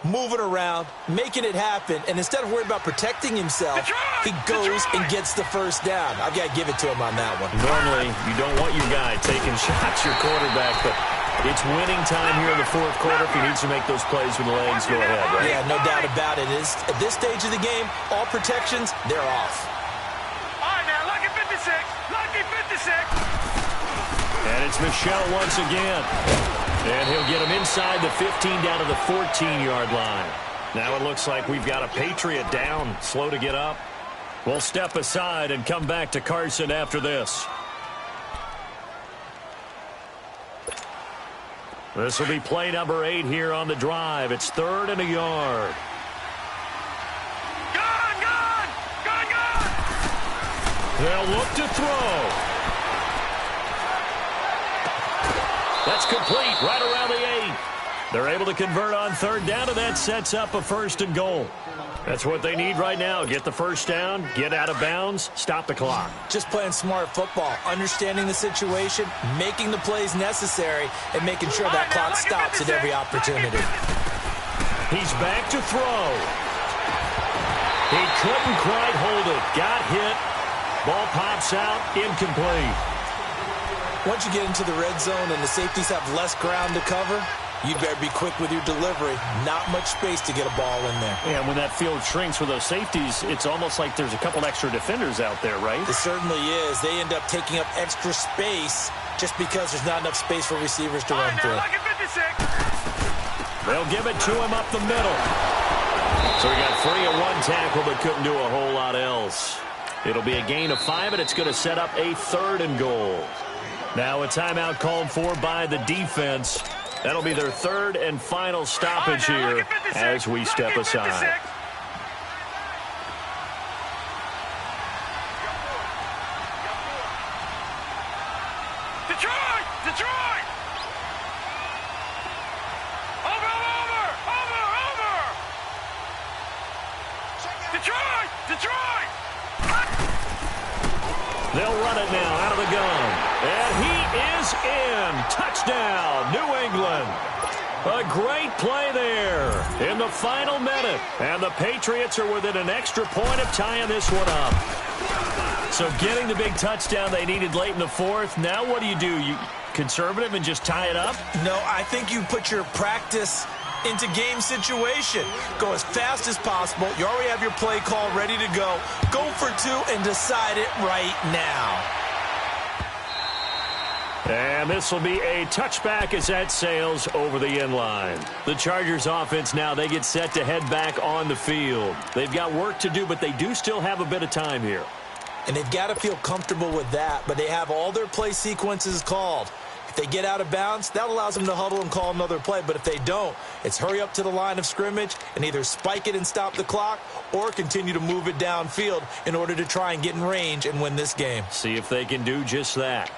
Moving around, making it happen, and instead of worrying about protecting himself, he goes and gets the first down. I've got to give it to him on that one. Normally, you don't want your guy taking shots, your quarterback, but it's winning time here in the 4th quarter. If he needs to make those plays with the legs, go ahead, right? Yeah, no doubt about it. At this stage of the game, all protections, they're off. All right, now, lucky 56. Lucky 56. And it's Michel once again. And he'll get him inside the 15 down to the 14-yard line. Now it looks like we've got a Patriot down, slow to get up. We'll step aside and come back to Carson after this. This will be play number 8 here on the drive. It's 3rd and a yard. They'll look to throw. That's complete right around the 8. They're able to convert on 3rd down, and that sets up a 1st and goal. That's what they need right now. Get the first down, get out of bounds, stop the clock. Just playing smart football, understanding the situation, making the plays necessary, and making sure that clock stops at every opportunity. He's back to throw. He couldn't quite hold it. Got hit. Ball pops out, incomplete. Once you get into the red zone and the safeties have less ground to cover, you'd better be quick with your delivery. Not much space to get a ball in there. Yeah, when that field shrinks with those safeties, it's almost like there's a couple extra defenders out there, right? It certainly is. They end up taking up extra space just because there's not enough space for receivers to run through. They'll give it to him up the middle. So he got free of one tackle but couldn't do a whole lot else. It'll be a gain of 5, and it's going to set up a 3rd and goal. Now a timeout called for by the defense. That'll be their 3rd and final stoppage here as we step aside. Detroit! Detroit! Over! Detroit! Detroit! They'll run it now out of the gun. And he is in. Touchdown, New England. A great play there in the final minute. And the Patriots are within an extra point of tying this one up. So getting the big touchdown they needed late in the 4th. Now what do? You conservative and just tie it up? No, I think you put your practice into game situation. Go as fast as possible. You already have your play call ready to go. Go for two and decide it right now. And this will be a touchback as that sails over the end line. The Chargers offense now, they get set to head back on the field. They've got work to do, but they do still have a bit of time here. And they've got to feel comfortable with that, but they have all their play sequences called. If they get out of bounds, that allows them to huddle and call another play. But if they don't, it's hurry up to the line of scrimmage and either spike it and stop the clock or continue to move it downfield in order to try and get in range and win this game. See if they can do just that.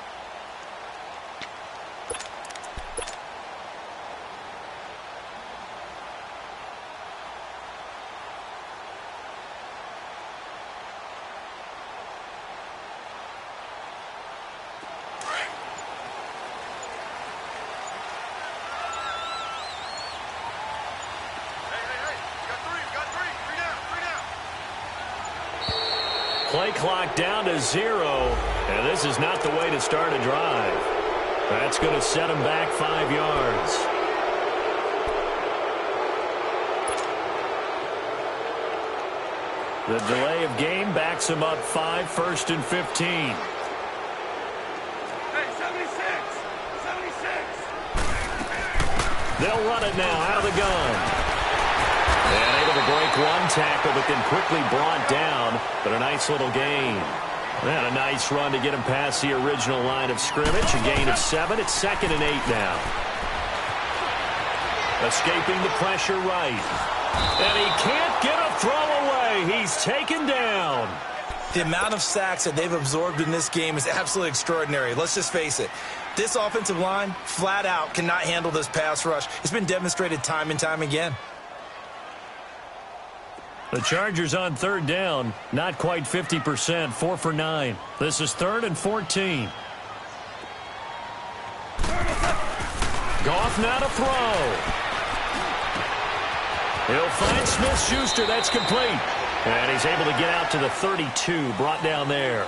Play clock down to 0, and this is not the way to start a drive. That's going to set them back 5 yards. The delay of game backs them up 5, 1st and 15. Hey, 76! They'll run it now out of the gun. And able to break one tackle, but then quickly brought down. But a nice little gain. And a nice run to get him past the original line of scrimmage. A gain of 7. It's 2nd and 8 now. Escaping the pressure right. And he can't get a throw away. He's taken down. The amount of sacks that they've absorbed in this game is absolutely extraordinary. Let's just face it. This offensive line, flat out, cannot handle this pass rush. It's been demonstrated time and time again. The Chargers on 3rd down, not quite 50%, 4 for 9. This is 3rd and 14. Goff now to throw. He'll find Smith-Schuster. That's complete. And he's able to get out to the 32, brought down there.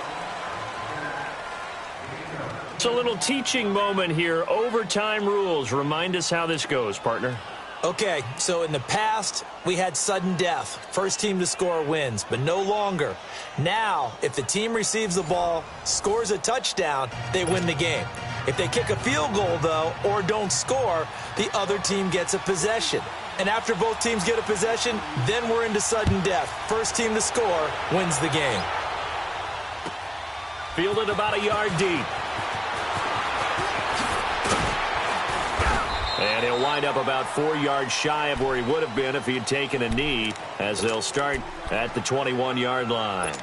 It's a little teaching moment here. Overtime rules. Remind us how this goes, partner. Okay, so in the past, we had sudden death. First team to score wins, but no longer. Now, if the team receives the ball, scores a touchdown, they win the game. If they kick a field goal, though, or don't score, the other team gets a possession. And after both teams get a possession, then we're into sudden death. First team to score wins the game. Fielded about a yard deep. And he'll wind up about 4 yards shy of where he would have been if he had taken a knee, as they'll start at the 21-yard line.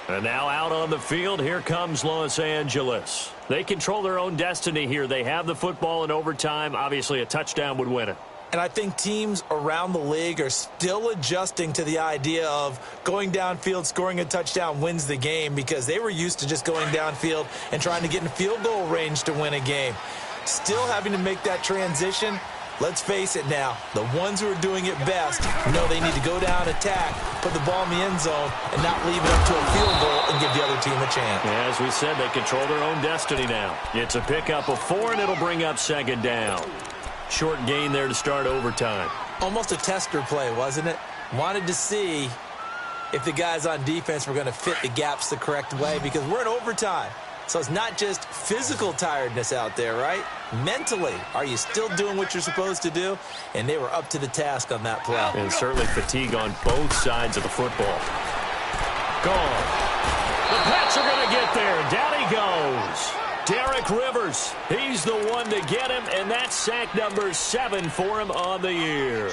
And now out on the field, here comes Los Angeles. They control their own destiny here. They have the football in overtime. Obviously, a touchdown would win it. And I think teams around the league are still adjusting to the idea of going downfield, scoring a touchdown wins the game, because they were used to just going downfield and trying to get in field goal range to win a game. Still having to make that transition. Let's face it now, the ones who are doing it best know they need to go down, attack, put the ball in the end zone, and not leave it up to a field goal and give the other team a chance. Yeah, as we said, they control their own destiny now. It's a pickup of 4, and it'll bring up 2nd down. Short gain there to start overtime. Almost a tester play, wasn't it? Wanted to see if the guys on defense were going to fit the gaps the correct way, because we're in overtime. So it's not just physical tiredness out there, right? Mentally, are you still doing what you're supposed to do? And they were up to the task on that play. And certainly fatigue on both sides of the football. Gone. The Pats are going to get there. Down he goes. Derek Rivers, he's the one to get him, and that's sack number 7 for him on the year.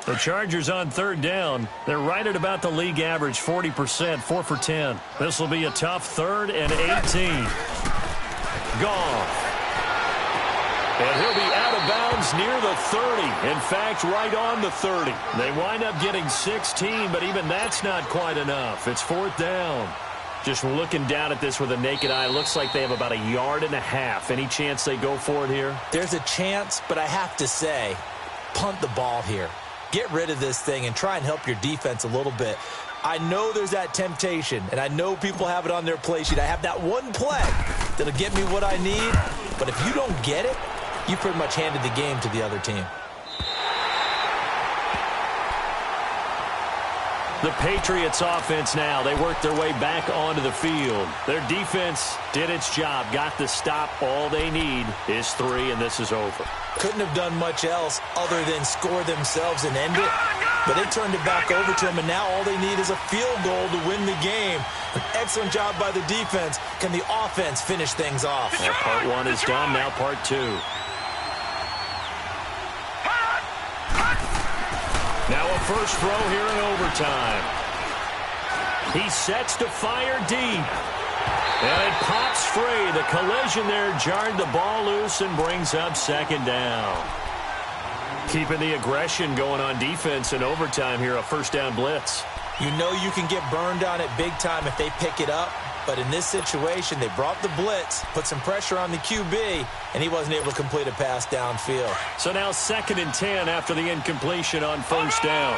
The Chargers on 3rd down. They're right at about the league average, 40%, 4 for 10. This will be a tough 3rd and 18. Goff. And he'll be out of bounds near the 30. In fact, right on the 30. They wind up getting 16, but even that's not quite enough. It's 4th down. Just looking down at this with a naked eye, looks like they have about 1.5 yards. Any chance they go for it here? There's a chance, but I have to say, punt the ball here. Get rid of this thing and try and help your defense a little bit. I know there's that temptation, and I know people have it on their play sheet. I have that one play that'll get me what I need, but if you don't get it, you pretty much handed the game to the other team. The Patriots offense now, they work their way back onto the field. Their defense did its job, got the stop. All they need is 3, and this is over. Couldn't have done much else other than score themselves and end it, but they turned it back over to them, and now all they need is a field goal to win the game. An excellent job by the defense. Can the offense finish things off? Well, part 1 is done, now part 2. Now a first throw here in overtime. He sets to fire deep. And it pops free. The collision there jarred the ball loose and brings up second down. Keeping the aggression going on defense in overtime here, a first down blitz. You know you can get burned on it big time if they pick it up. But in this situation, they brought the blitz, put some pressure on the QB, and he wasn't able to complete a pass downfield. So now 2nd and 10 after the incompletion on first down. Over!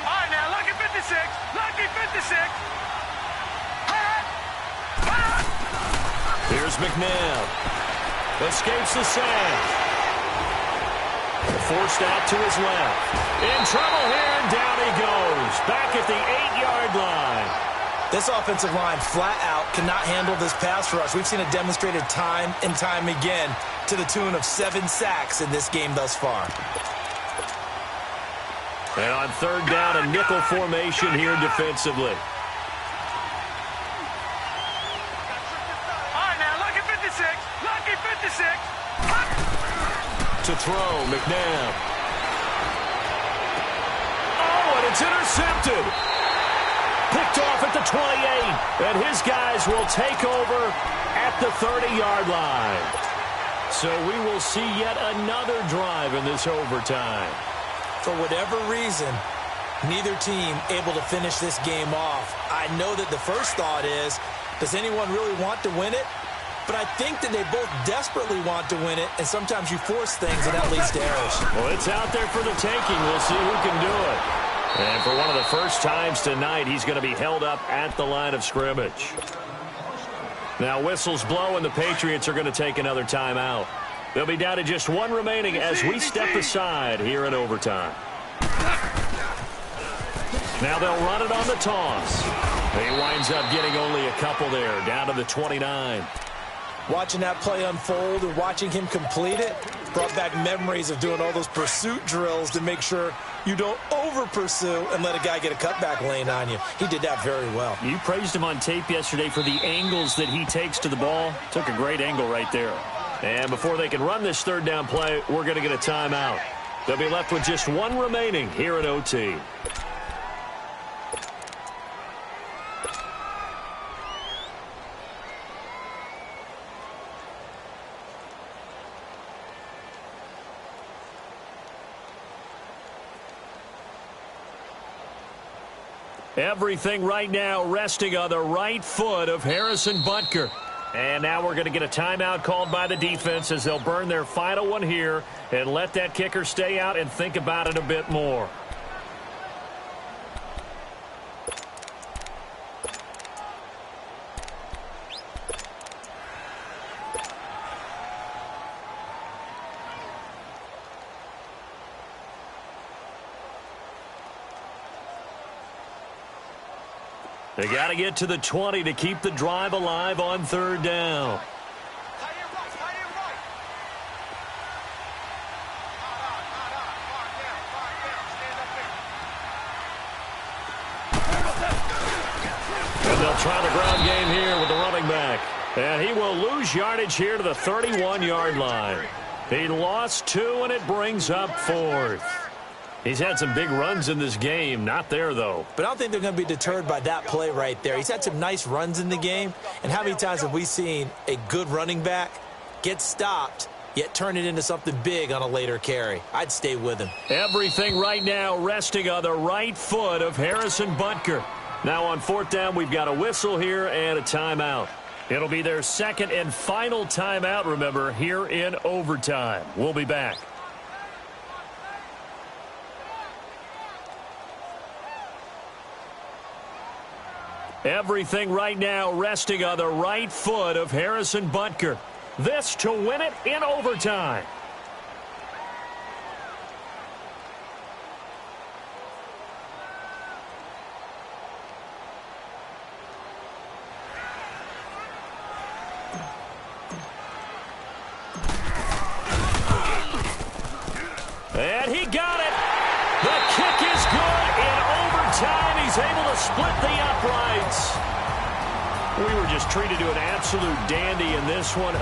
All right, now, lucky 56. Lucky 56. Here's McNabb. Escapes the sack. Forced out to his left. In trouble here, and down he goes. Back at the 8-yard line. This offensive line flat out cannot handle this pass rush. We've seen it demonstrated time and time again to the tune of 7 sacks in this game thus far. And on 3rd down, a nickel formation here defensively. All right, now, lucky 56. Lucky 56. To throw, McNabb. Oh, and it's intercepted. Picked off at the 28. And his guys will take over at the 30-yard line. So we will see yet another drive in this overtime. For whatever reason, neither team able to finish this game off. I know that the first thought is, does anyone really want to win it? But I think that they both desperately want to win it, and sometimes you force things, and that leads to errors. Well, it's out there for the taking. We'll see who can do it. And for one of the first times tonight, he's going to be held up at the line of scrimmage. Now whistles blow, and the Patriots are going to take another timeout. They'll be down to just 1 remaining as we step aside here in overtime. Now they'll run it on the toss. He winds up getting only a couple there, down to the 29. Watching that play unfold and watching him complete it brought back memories of doing all those pursuit drills to make sure you don't over-pursue and let a guy get a cutback lane on you. He did that very well. You praised him on tape yesterday for the angles that he takes to the ball. Took a great angle right there. And before they can run this 3rd down play, we're going to get a timeout. They'll be left with just 1 remaining here in OT. Everything right now resting on the right foot of Harrison Butker. And now we're going to get a timeout called by the defense as they'll burn their final one here and let that kicker stay out and think about it a bit more. They got to get to the 20 to keep the drive alive on 3rd down. And they'll try the ground game here with the running back. And he will lose yardage here to the 31-yard line. He lost 2, and it brings up 4th. He's had some big runs in this game. Not there, though. But I don't think they're going to be deterred by that play right there. He's had some nice runs in the game. And how many times have we seen a good running back get stopped, yet turn it into something big on a later carry? I'd stay with him. Everything right now resting on the right foot of Harrison Butker. Now on 4th down, we've got a whistle here and a timeout. It'll be their 2nd and final timeout, remember, here in overtime. We'll be back. Everything right now resting on the right foot of Harrison Butker. This to win it in overtime. And he got it. The kick is good in overtime. He's able to split the uprights. We were just treated to an absolute dandy in this one.